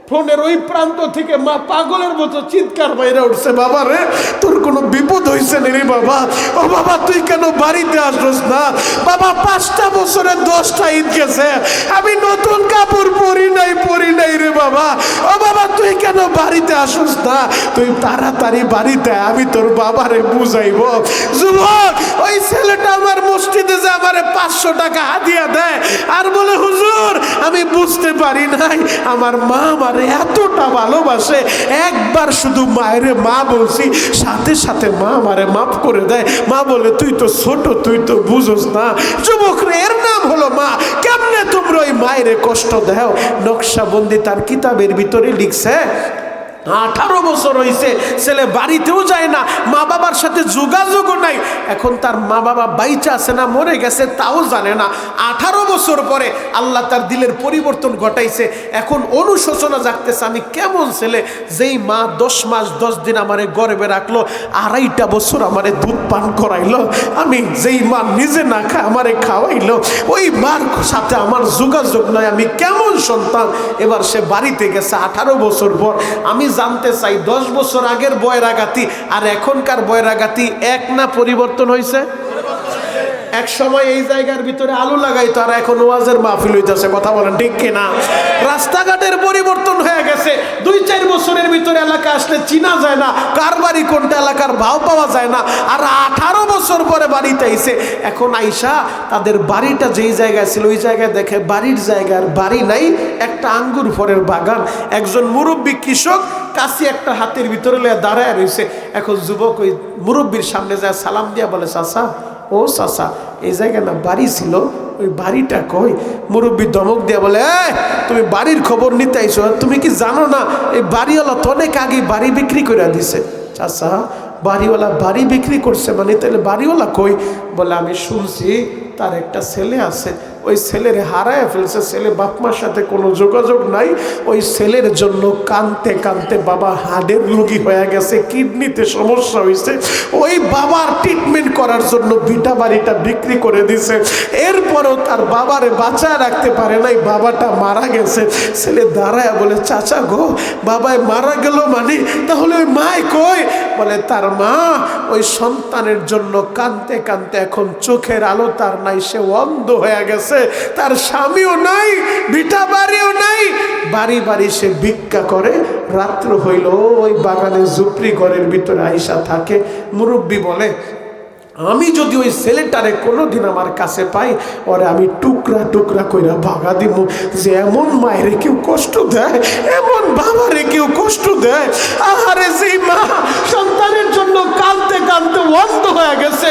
ফোনের ওই প্রান্ত থেকে মা পাগলের মতো চিৎকার বাইরে উঠছে, বাবা রে তোর কোনো বিপদ হয়েছে রে বাবা? ও বাবা তুই কেন বাড়িতে আসছিস না? বাবা 5টা বছরে 10টা ঈদ গেছে, আমি নতুন কাপড় পরি নাই রে বাবা। ও বাবা তুই কেন বাড়িতে আসিস না? তুই তাড়াতাড়ি বাড়িতে, আমি তোর বাবারে বুঝাইব। যুবক ওই ছেলেটা আমার মসজিদে যে আমারে 500 টাকা হাদিয়া দেয় আর বলে, হুজুর আমি বুঝতে পারি নাই আমার মা আমার এতটা ভালোবাসে। একবার শুধু মায়েরে মা বলছি, সাথে সাথে মা আমারে মাফ করে দেয়। মা বলে, তুই তো ছোট, তুই তো বুঝোস না। যুবক রে, এর নাম হলো মা। কেমনে তোমরা ওই মায়েরে কষ্ট দাও? নকশাবন্দি তার কিতাবের ভিতরে লিখছে, 18 বছর হয়েছে, ছেলে বাড়িতেও যায় না, মা বাবার সাথে যোগাযোগও নাই। এখন তার মা বাবা বাইচা আছে না মরে গেছে তাও জানে না। 18 বছর পরে আল্লাহ তার দিলের পরিবর্তন ঘটাইছে। এখন অনুশোচনা জাগতেছে, আমি কেমন ছেলে, যেই মা 10 মাস 10 দিন আমারে গর্ভে রাখলো, 2.5 বছর আমারে দুধ পান করাইলো, আমি যেই মা নিজে না খায় আমারে খাওয়াইলো, ওই মার সাথে আমার যোগাযোগ নয়, আমি কেমন সন্তান। এবার সে বাড়িতে গেছে 18 বছর পর। আমি জানতে চাই 10 বছর আগের বয়রাগাতি আর এখনকার বয়রাগাতি এক না পরিবর্তন হয়েছে? এক সময় এই জায়গার ভিতরে আলু লাগাইতো আর এখন ওয়াজের মাহফিল হইতেছে, কথা বলেন ঠিক কিনা? রাস্তাঘাটের পরিবর্তন হয়ে গেছে, 2-4 বছরের ভিতরে এলাকা আসলে চিনা যায় না, কার বাড়ি কোনটা এলাকার ভাও পাওয়া যায় না। আর 18 বছর পরে বাড়িতে আইছে, এখন আইসা তাদের বাড়িটা যেই জায়গায় ছিল ওই জায়গায় দেখে বাড়ির জায়গার বাড়ি নাই, একটা আঙ্গুর ফলের বাগান। একজন মুরব্বী কৃষক কাশি একটা হাতের ভিতরে লয়ে দাঁড়ায় রয়েছে। এখন যুবক ওই মুরব্বীর সামনে যায়, সালাম দিয়া বলে, চাচা, ও চাচা, এই জায়গায় না বাড়ি ছিল, ওই বাড়িটা কই? মুরব্বী ধমক দিয়া বলে, তুমি বাড়ির খবর নিতে আইছো, তুমি কি জানো না এই বাড়িওয়ালা তো অনেক আগে বাড়ি বিক্রি করে দিছে? চাচা, বাড়িওয়ালা বাড়ি বিক্রি করছে মানে? তাহলে বাড়িওয়ালা কই? বলে, আমি শুনছি তার একটা ছেলে আছে, ওই ছেলের হারায় ফেলছে, ছেলে বাপমার সাথে কোনো যোগাযোগ নাই, ওই ছেলের জন্য কানতে কানতে বাবা হার্টের রোগী হয়ে গেছে, কিডনিতে সমস্যা হয়েছে, ওই বাবার ট্রিটমেন্ট করার জন্য ভিটা বাড়িটা বিক্রি করে দিছে। এরপরও তার বাবারে বাঁচায় রাখতে পারে নাই, বাবাটা মারা গেছে। ছেলে দাঁড়ায় বলে, চাচা গো, বাবায় মারা গেল মানে? তাহলে ওই মায় কই? বলে, তার মা ওই সন্তানের জন্য কানতে কানতে এখন চোখের আলো তার নাই, সে অন্ধ হয়ে গেছে, তার স্বামীও নাই, ভিটা বাড়িও নাই, বাড়ি বাড়ি সে ভিক্ষা করে। রাত্র হইল ওই বাগানে ঝুপড়ি ঘরের ভিতরে আইসা থাকে। মুরব্বী বলে, আমি যদি ওই ছেলেটারে কোনোদিন আমার কাছে পাই, ওরে আমি টুকরা টুকরা কইরা ভাগা দিব। যে এমন মায়েরে কেউ কষ্ট দেয়, এমন বাবারে কেউ কষ্ট দেয়। আহারে, যে মা সন্তানের জন্য কাঁদতে কাঁদতে অন্ধ হয়ে গেছে,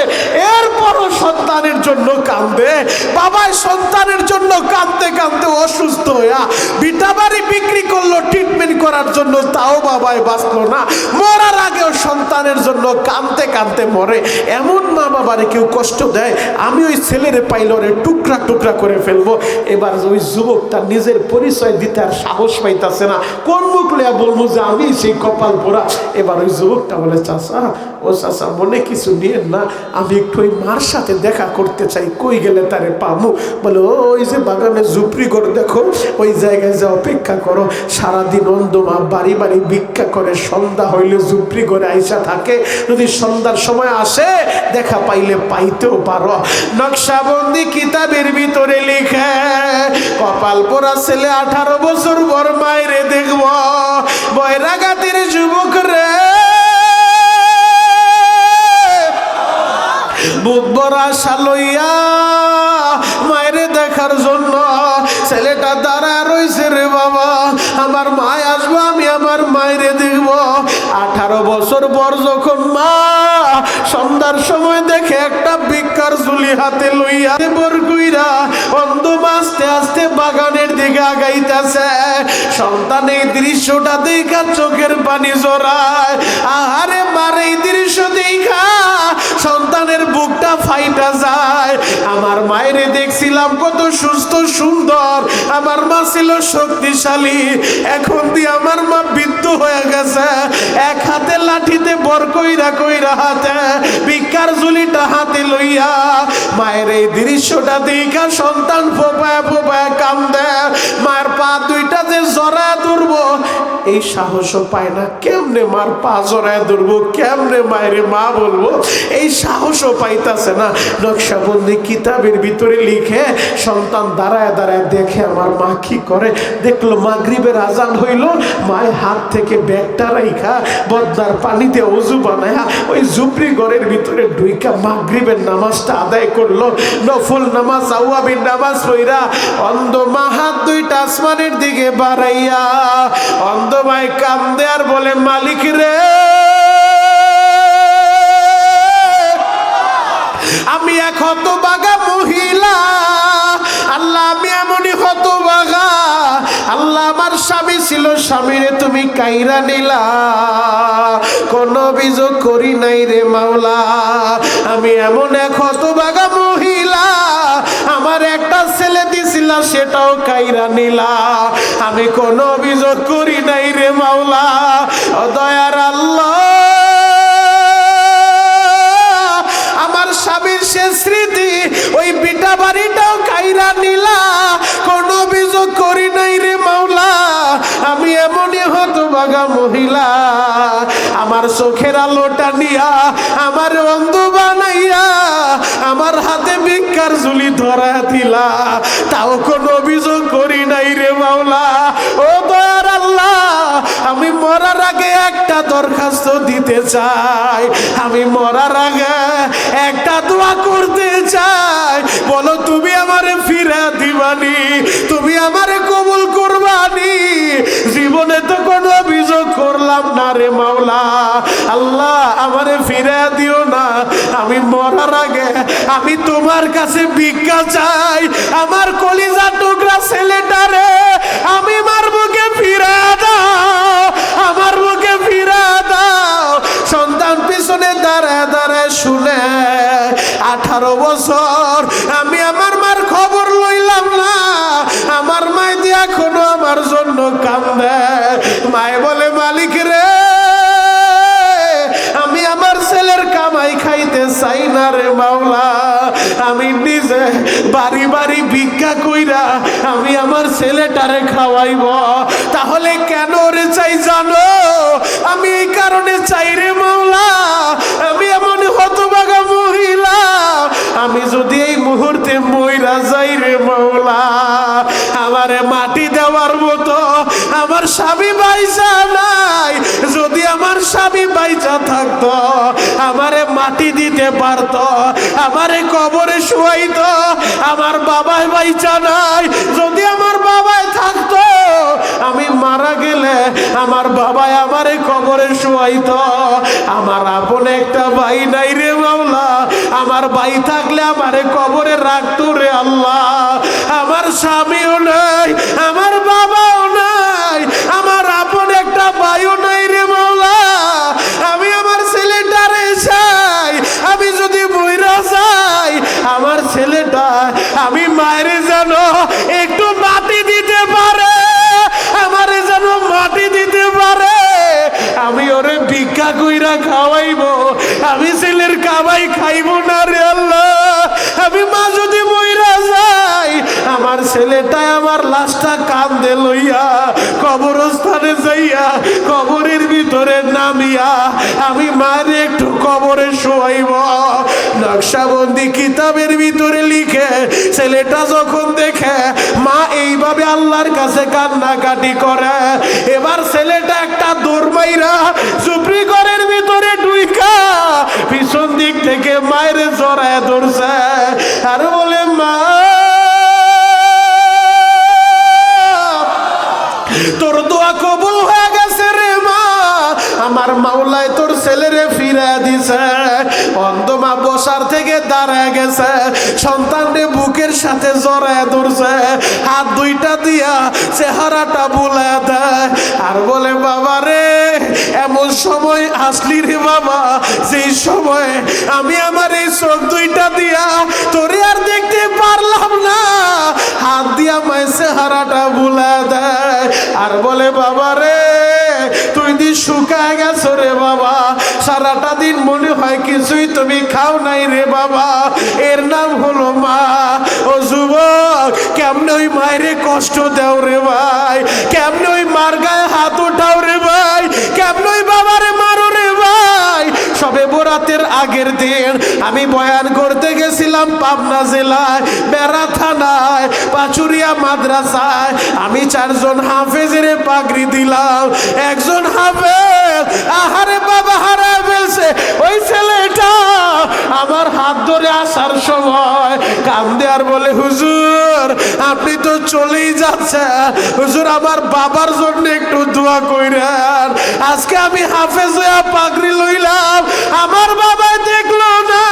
এরপরও সন্তানের জন্য কাঁদে। বাবাই সন্তানের জন্য কাঁদতে কাঁদতে অসুস্থ হইয়া ভিটা বাড়ি বিক্রি করলো ট্রিটমেন্ট করার জন্য, তাও বাবাই বাঁচলো না। মরার আগেও সন্তানের জন্য কাঁদতে কাঁদতে মরে। এমন মা বাবারে কেউ কষ্ট দেয়, আমি ওই ছেলেরে পাইলে ওরে টুকরা টুকরা করে ফেলবো। এবার ওই যুবকটা নিজের পরিচয় দিতে আর সাহস পাইতেছে না, কোন মুখ লইয়া বলবো যে আমি সেই কপাল পোড়া। এবার ওই যুবকটা বলে, চাচা, ও চাচা, মনে কিছু নিয়েন না, আমি একটু ওই মার সাথে দেখা করতে চাই, কই গেলে তারে পাবো? বলে, ওই যে বাগানে ঝুপড়ি ঘর দেখো, ওই জায়গায় যা অপেক্ষা করো। সারাদিন অন্ধ মা বাড়ি বাড়ি ভিক্ষা করে, সন্ধ্যা হইলে ঝুপড়ি ঘরে আইসা থাকে, যদি সন্ধ্যার সময় আসে দেখা পাইলে পাইতেও পারো। নকশাবন্দি কিতাবের ভিতরে লিখে, কপাল পোড়া ছেলে 18 বছর পর মায়েরে দেখব। বয়রাগাতির যুবক রে, বুক ভরা আশা লইয়া মায়েরে দেখার জন্য ছেলেটা দাঁড়া রইছে। রে বাবা, আমার মায় আসবো, আমি আমার মায়েরে দেখব। 18 বছর পর যখন মা সন্ধ্যার সময় দেখে একটা ভিক্ষার ঝুলি হাতে লইয়া বরগুইরা অন্ধ আস্তে আস্তে বাগানের দিকে আগাইতেছে, সন্তান এই দৃশ্যটা দেখা চোখের পানি জড়ায়। আহারে, মার এই দৃশ্য দেখা সন্তানের বুকটা ফাইটা যায়। আমার মায়েরে দেখছিলাম কত সুস্থ সুন্দর, আমার মা ছিল শক্তিশালী, এখন দিয়ে আমার মা বৃদ্ধ হয়ে গেছে। এক হাতে লাঠিতে বর কইরা কইরা হাতে ভিক্ষার ঝুলিটা হাতে লইয়া মায়ের এই দৃশ্যটা দেখা সন্তান ফোপায় ফোপায় কান্দে। মায়ের পা দুইটা যে জড়ায় ধরবো এই সাহসও পায় না, কেমনে মার পা জড়ায় ধরবো, কেমনে মায়ের মা বলবো, এই সাহসও পাইতাছে না। নকশাবন্দি কিতাবের ভিতরে লিখে, সন্তান দাঁড়ায় দাঁড়ায় দেখে আমার মা কি করে। দেখলো মাগরিবের আজান হইল, মায়ের হাত থেকে ব্যাগটা রাইখা বদ্দার পানিতে অজু বানায়া ওই ঝুপড়ি ঘরের ভিতরে ঢুইকা মাগরিবের নামাজটা আদায় করলো। নফল নামাজ, আওয়াবির নামাজ পড়া অন্ধ মা হাত দুইটা আসমানের দিকে বাড়াইয়া অন্ধ মাই কান্দে আর বলে, মালিক রে, আমি এক হতভাগা মহিলা, আল্লাহ আমি এমনই হতভাগা, আল্লাহ আমার স্বামী ছিল, স্বামীরে তুমি কাইরা নিলা, কোন অভিযোগ করি নাই রে মাওলা। আমি এমন এক হতভাগা মহিলা, আমার একটা ছেলে দিছিলা সেটাও কাইরা নিলা, আমি কোন অভিযোগ করি নাই রে মাওলা। ও দয়ার আল্লাহ, আমার স্বামীর শেষ স্মৃতি ওই বিটা বাড়িটাও কাইরা নিলা, কোন অভিযোগ করি নাই রে মাওলা। আমি এমনই হতভাগা মহিলা, আমার চোখের আলোটা নিয়া আমার অন্ধ বানাইয়া আমার হাতে ভিক্ষার ঝুলি ধরা দিলা, তাও কোনো অভিযোগ করি নাই রে মাওলা। ও দয়ার আল্লাহ, আমি মরার আগে একটা দরখাস্ত দিতে চাই, আমি মরার আগে একটা দোয়া করতে চাই। বলো তুমি আমারে ফিরা দিবানি, তুমি আমারে কবুল করবানি। জীবনে তো কোনো অভিযোগ করলাম না রে মাওলা, আল্লাহ আমারে ফিরা দিও না। আমি মরার আগে আমি তোমার কাছে ভিক্ষা চাই, আমার কলিজা টুকরা ছেলেটারে আমি মার বুকে ফিরা দাও, আমার বুকে ফিরা দাও। সন্তান পিছনে দাঁড়ায় দাঁড়ায় শুনে 18 বছর আমি আমার মার খবর লইলাম না, আমার মায় দিয়ে এখনো আমার জন্য কান্দে। মায় বলে মালিক রে, আমি আমার ছেলের কামাই খাইতে চাই না রে মাওলা, আমি নিজে বাড়ি বাড়ি ভিক্ষা কইরা আমি আমার ছেলেটারে খাওয়াইব। তাহলে কেন রে চাই জানো? আমি এই কারণে চাই রে মাওলা, আমি এমন হতভাগা মহিলা, আমি যদি এই মুহূর্তে মইরা যাই রে মাওলা, আমারে মাটি দেওয়ার মতো আমার স্বামী বাইচা নাই। যদি আমার স্বামী বাইচা থাকতো আমারে মাটি দিতে পারতো, আমারে কবরে শুয়াইতো। আমার বাবাই বাইচা নাই, যদি আমার বাবাই থাকতো আমি মারা গেলে আমার বাবাই আমারে কবরে শুয়াইতো। আমার আপন একটা ভাই নাই রে মাওলা, আমার ভাই থাকলে আমারে কবরে রাখতো রে আল্লাহ। আমার স্বামীও নাই, আমার বাবাও নাই, আমার আপন একটা ভাইও নাই রে মাওলা। আমি আমার ছেলেটারে চাই, আমি যদি মইরা যাই আমার ছেলেটা আমি মায়ের যেন একটু মাটি দিতে পারে, আমারে যেন মাটি দিতে পারে, আমি ওরে ভিক্ষা কইরা খাওয়াইবো, আমি ছেলের কামাই খাইবো না রে আল্লাহ। আমি মা যদি মইরা যাই আমার ছেলেটাই আমার লাশটা কান্দে লইয়া কবরস্থানে যাইয়া কবরের ভিতরে নামিয়া আমি মায়ের একটু কবরে শোয়াইব। নকশাবন্দি কিতাবের ভিতরে লিখে ছেলেটা যখন দেখে মা এইভাবে আল্লাহর কাছে কান্নাকাটি করে, এবার ছেলেটা একটা দৌড় মাইরা চুপড়ি ঘরের ভিতরে ঢুইকা পিছন দিক থেকে মায়ের জড়ায় ধরছে আর বলে মা, তোর দোয়া কবুল হয়ে গেছে রে মা, আমার মাওলায় তোর ছেলেরে ফিরে দিছে। অন্ধ মা বসার থেকে দাঁড়ায় গেছে, সন্তানরে বুকের সাথে জড়ায় ধরছে, হাত দুইটা দিয়া চেহারাটা বুলায় দেয় আর বলে বাবা রে, এমন সময় আসলি রে বাবা যেই সময় আমি আমার এই চোখ দুইটা দিয়া তোরে আর দেখতে পারলাম না। হাত দিয়া মায়ের চেহারাটা বুলায় দেয় আর বলে বাবা রে, তুই দিন শুকায় গেছো রে বাবা, সারাটা দিন মনে হয় কিছুই তুমি খাও নাই রে বাবা, এর নাম হলো মা। ও যুবক, কেমনে ওই মায়েরে কষ্ট দাও রে ভাই, কেমনে ওই মার গায়ে হাত উঠাও রে ভাই, কেমনে ওই বাবারে মারো রে ভাই। সবে বরাতের আগের দিন আমি বয়ান করতে গেছিলাম পাবনা জেলায় বেড়া থানায় পাচুরিয়া মাদ্রাসায়। আমি 4 জন হাফেজের পাগড়ি দিলাম, একজন হাফেজ আহারে বাবা হারায় ফেলছে। ওই ছেলেটা আমার হাত ধরে আসার সময় কান্দে আর বলে হুজুর আপনি তো চলেই যাচ্ছেন, হুজুর আমার বাবার জন্য একটু দোয়া কইরেন। আজকে আমি হাফেজ হইয়া পাগড়ি লইলাম, আমার বাবা দেখলো না,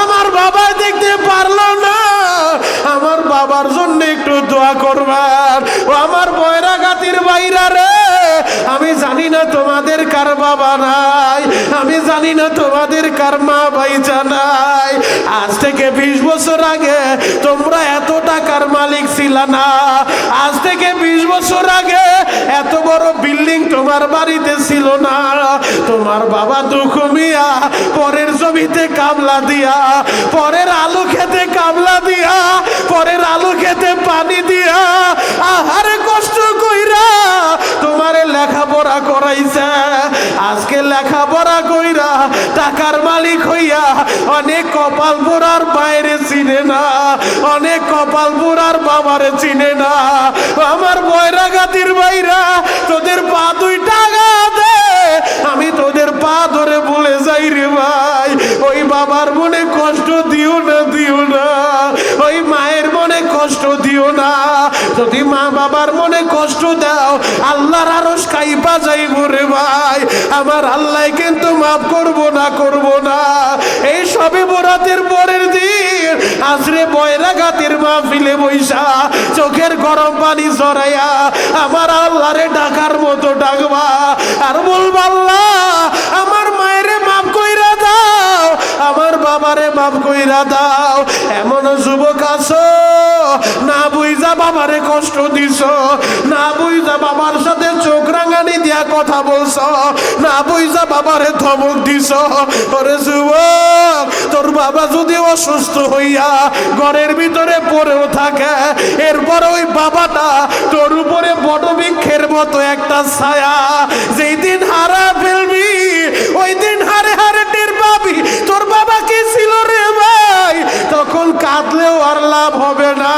আমার বাবা দেখতে পারলো না, আমার বাবার জন্য একটু দোয়া করবেন। ও আমার বয়রাগাতির বাইরা রে, আমি জানি না তোমাদের কার বাবা নাই, আমি জানি না তোমাদের কার মা ভাই জানাই। আজ থেকে 20 বছর আগে তোমরা এত টাকার মালিক ছিল না, আজ থেকে 20 বছর আগে এত বড় বিল্ডিং তোমার বাড়িতে ছিল না। তোমার বাবা দুঃখু মিয়া পরের জমিতে কামলা দিয়া, পরের আলু খেতে কামলা দিয়া, পরের আলু খেতে পানি দিয়া, আহারে কষ্ট কইরা তোমারে লেখাপড়া করাইছে। আজকে লেখাপড়া কইরা টাকার মালিক হইয়া অনেক কপাল পোড়ার বাইরে চিনে না, অনেক কপাল পোড়ার বাবারে চিনে না। আমার বয়রাগাতির বাইরা তোদের পা দুই টাকা দে, আমি তোদের পা ধরে বলে যাই রে ভাই, ওই বাবার মনে কষ্ট দিও না, দিও না। ওই মায়ের মনে কষ্ট দিও না। যদি মা বাবার মনে কষ্ট দাও আল্লাহর আরশ কাইপা যাইব রে ভাই। আমার আল্লাহ কিন্তু মাফ করব না, করব না। এই সবে বরাতের পরের দিন আজরে বয়রাগাতির মাহফিলে বইসা চোখের গরম পানি জড়াইয়া আমার আল্লাহরে ডাকার মতো ডাকবা আর বলবা, আল্লাহ আমার মায়েরে মাফ কইরা দাও, আমার বাবারে মাফ কইরা দাও। এমন যুবক আছো না বুঝা বাবারে কষ্ট দিছ, না বুঝা বাবার সাথে চোখ রাঙানি দিয়া কথা বলছ, না বুঝা বাবারে ধমক দিছ। ওরে যুবক, তোর বাবা যদি অসুস্থ হইয়া ঘরের ভিতরে পড়েও থাকে, এরপর ওই বাবাটা তোর উপরে বড় বৃক্ষের মতো একটা ছায়া। যেই দিন হারা ফেলবি ওই দিন হারে হারে টের পাবি তোর বাবা কি ছিল রে ভাই। তখন কাঁদলেও আর লাভ হবে না।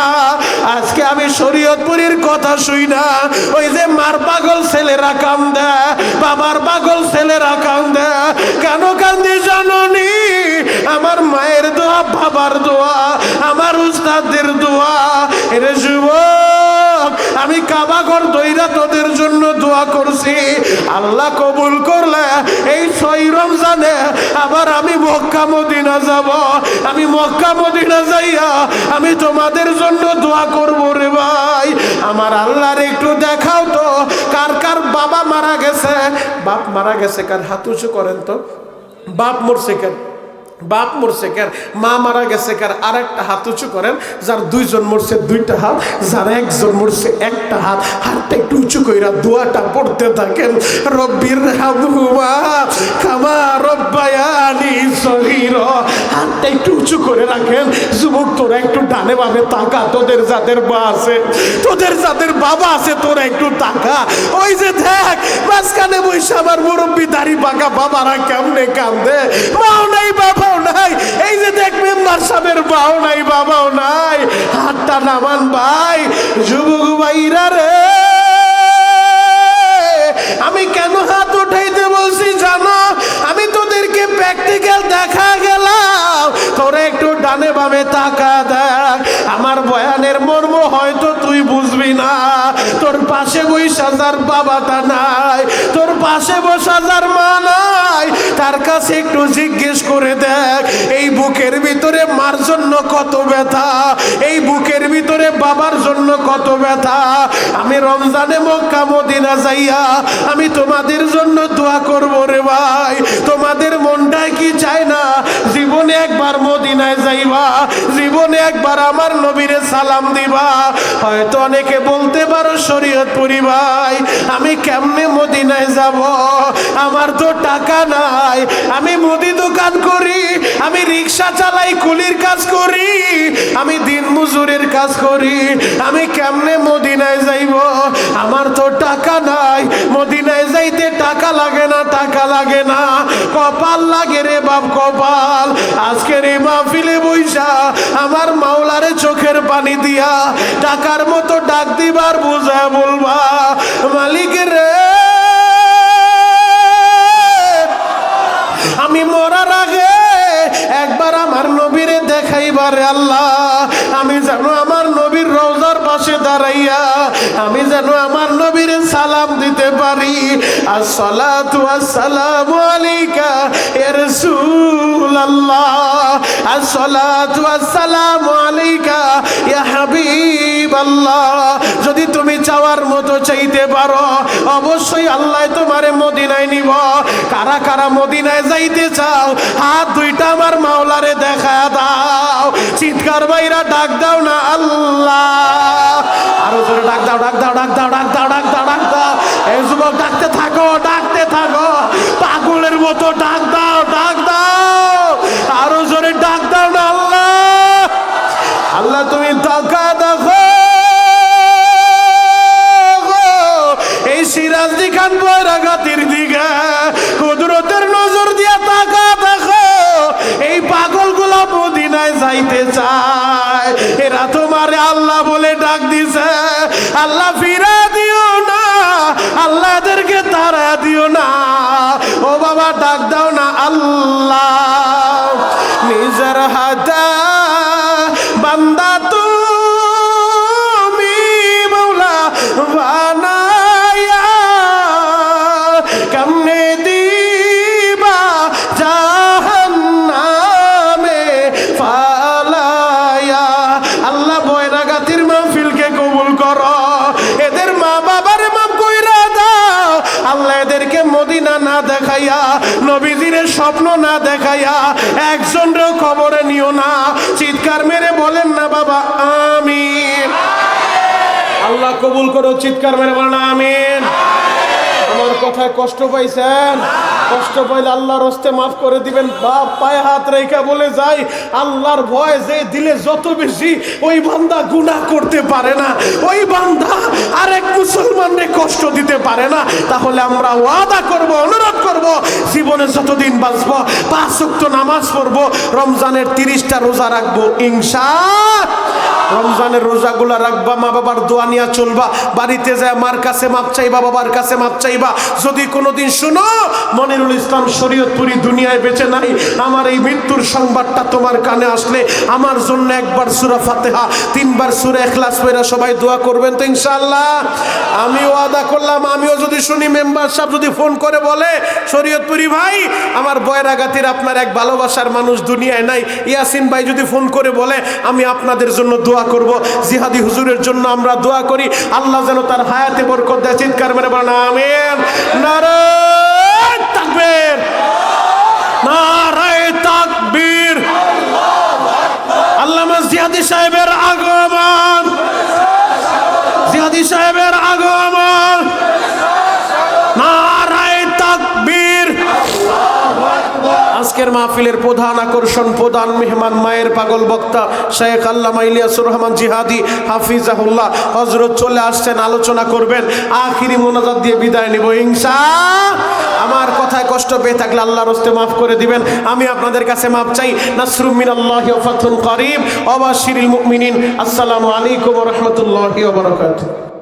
আজকে আমি শরীয়তপুরীর কথা শুই না, ওই যে মার পাগল ছেলেরা কান্দে, বাবার পাগল ছেলেরা কান্দে। কেন কান্দে জানোনি? আমার মায়ের দোয়া, বাবার দোয়া, আমার উস্তাদের দোয়া। এরে যুবক, আমি কাবাঘর দইরা তোদের জন্য দোয়া করছি, আল্লাহ কবুল করলে এই 6 রমজানে আবার আমি মক্কা মদিনা যাব। আমি মক্কা মদিনা যাইয়া আমি তোমাদের জন্য দোয়া করব রে ভাই। আমার আল্লাহর একটু দেখাও তো কার কার বাবা মারা গেছে, বাপ মারা গেছে কার, হাত উঁচু করেন তো। বাপ মরছে কার, বাপ মরছে কার, মা মারা গেছে কার, আর একটা হাত উঁচু করেন। যার 2 জন মরছে 2টা হাত, যার 1 জন মরছে 1টা হাত। হাতটা একটু উঁচু কইরা দোয়াটা পড়তে থাকেন, রব্বির হামহুমা কামা রব্বায়ানি সগীরা। হাতটা একটু উঁচু করে রাখেন। যুবক, তোরা একটু ডানে বামে তাকা, তোদের যাদের মা আছে, তোদের যাদের বাবা আছে, তোরা একটু তাকা। ওই যে দেখ মাঝখানে বসে আমার মুরব্বি দাড়ি পাকা বাবারা কেমনে কান্দে, মাও নাই বাবাও নাই। এই যে দেখ মেম্বার সাহেবের মাও নাই বাবাও নাই। হাতটা নামান ভাই। যুবক ভাইরা রে, আমি কেন হাত উঠাইতে বলছি জানো? আমি তোদেরকে প্র্যাকটিক্যাল দেখা গেলাম। তোরা একটু ডানে বামে তাকা দেখ। আমার বয়ানের মর্ম হয়তো তুই বুঝবি না। তোর পাশে বসা যার বাবাটা নাই, তোর পাশে বসা যার মা নাই, তার কাছে একটু জিজ্ঞেস করে দেখ এই বুকের ভিতরে মার জন্য কত ব্যথা, এই বুকের ভিতরে বাবার জন্য কত ব্যথা। আমি রমজানে মক্কা মদিনা যাইয়া আমি তোমাদের জন্য দোয়া করব রে ভাই। তোমাদের মনটাই কি চায় না জীবনে একবার মদিনায় যাইবা, জীবনে একবার আমার নবীরে সালাম দিবা? হয়তো অনেকে বলতে পারো শরীয়তপুরি ভাই আমি কেমনে মদিনায় যাব, আমার তো টাকা নাই, আমি মুদি দোকান করি, আমি রিক্সা চালাই, কুলির কাজ করি, আমি দিন মজুরের কাজ করি, আমি কেমনে মদিনায় যাইব? আমার তো টাকা নাই। মদিনায় যাইতে টাকা লাগে না, টাকা লাগে না, কপাল লাগে রে বাপ, কপাল। আজকের এই মাহফিলে বইসা আমার মাওলারে চোখের পানি দিয়া টাকার মতো ডাক দিবার বুঝা বলবা, মালিক রে আমি মরার আগে একবার আমার নবীরে দেখাইবারে আল্লাহ। আমি যেন আমার নবীর রওজার পাশে দাঁড়াইয়া আমি যেন আমার নবীরে সালাম দিতে পারি। আসসালাতু ওয়াসসালামু আলাইকা ইয়া রাসূলুল্লাহ, আসসালাতু ওয়াসসালামু আলাইকা ইয়া হাবিবাল্লাহ। যদি তুমি চাওয়ার মতো চাইতে পারো অবশ্যই আল্লাহ তোমারে মদিনায় নিব। কারা কারা মদিনায় যাইতে চাও হাত দুইটা আমার মাওলারে দেখা দাও। চিৎকার বাইরা ডাক দাও না আল্লাহ। আরো জোরে ডাক দাও, ডাক দাও, ডাক দাও, ডাক দাও, ডাক দাও, ডাক দাও। এই যুবক ডাকতে থাকো, ডাকতে থাকো, পাগলের মতো ডাক দাও, ডাক দাও, আরো জোরে ডাক দাও না আল্লাহ। আল্লাহ তুমি টাকা দেখো, এই সিরাজদি খান বৈরাগাতির দিকে কুদরতের নজর দিয়া টাকা দেখো। এই পাগলগুলো মদিনায় যাইতে চায়, এরা তোমারে আল্লাহ বলে ডাক দিছে। আল্লাহ ফিরা দিও না, আল্লাহ এদেরকে তারা দিও না। ও বাবা ডাক দাও না আল্লাহ। নিজের হাতে বান্দা তুমি মৌলা বানায়া কেমনে দিবা জাহান্নামে ফালায়া। আল্লাহ বয়রাগাতির মাহফিলকে কবুল করো, এদের মা বাবার মাফ কইরা দাও। আল্লাহ এদেরকে মদিনা না দেখাইয়া, নবীজির স্বপ্ন না দেখাইয়া একজনও খবরে নিও না। চিৎকার মেরে বলেন না বাবা আমিন। আল্লাহ কবুল করো, চিৎকার মেরে বলেন আমিন। আমার কথায় কষ্ট পাইছেন? কষ্ট পাইলে আল্লাহর হস্তে মাফ করে দিবেন। বাপ পায়ে হাত রেখা বলে যাই, আল্লাহর ভয় যে দিলে যত বেশি, ওই বান্দা গুনাহ করতে পারে না, ওই বান্দা আরেক মুসলমানকে কষ্ট দিতে পারে না। তাহলে আমরা ওয়াদা করব, অনুরোধ করব, জীবনে যতদিন বাঁচব 5 ওয়াক্ত নামাজ পড়ব, রমজানের 30টা রোজা রাখবো ইনশাআল্লাহ। রমজানের রোজাগুলা রাখবা, মা বাবার দোয়া নিয়ে চলবা, বাড়িতে যায় মার কাছে মাপ চাইবা, বাবার কাছে মাপ চাইবা। যদি কোনোদিন শুনো মনিরুল ইসলাম শরীয়তপুরি দুনিয়ায় বেঁচে নাই, আমার এই মৃত্যুর সংবাদটা তোমার কানে আসলে আমার জন্য একবার সূরা ফাতিহা, 3 বার সূরা ইখলাস পড়া সবাই দোয়া করবেন তো ইনশাআল্লাহ। আমি ওয়াদা করলাম, আমিও যদি শুনি মেম্বার সাহেব যদি ফোন করে বলে শরীয়তপুরি ভাই আমার বয়রাগাতির আপনার এক ভালোবাসার মানুষ দুনিয়ায় নাই, ইয়াসিন ভাই যদি ফোন করে বলে আমি আপনাদের জন্য দোয়া করব, জিহাদি হুজুরের জন্য আমরা দোয়া করি, আল্লাহ যেন তার হায়াতে বরকত দেয়। চিৎকার মেরে বলেন আমিন। নারায়ে তাকবীর, নারায়ে তাকবীর। আল্লামা জিহাদি সাহেবের আগমন, জিহাদি সাহেবের আগমন, নারায়ে তাকবীর। আজকের মাহফিলের প্রধান আকর্ষণ, প্রধান মেহমান, মায়ের পাগল বক্তা শেখ আল্লামা ইলিয়াসুর রহমান জিহাদি হাফিজাহুল্লাহ হযরত চলে আসছেন, আলোচনা করবেন। আখিরি মোনাজাত দিয়ে বিদায় নিব ইনশাআল্লাহ। আমার কথায় কষ্ট পেয়ে থাকলে আল্লাহর হস্তে মাফ করে দিবেন। আমি আপনাদের কাছে মাফ চাই। নাসরুম মিনাল্লাহি ওয়া ফাতহুন করিব ওয়া বাশশিরিল মুমিনিন। আসসালামু আলাইকুম ওয়া রাহমাতুল্লাহি ওয়া বারাকাতুহু।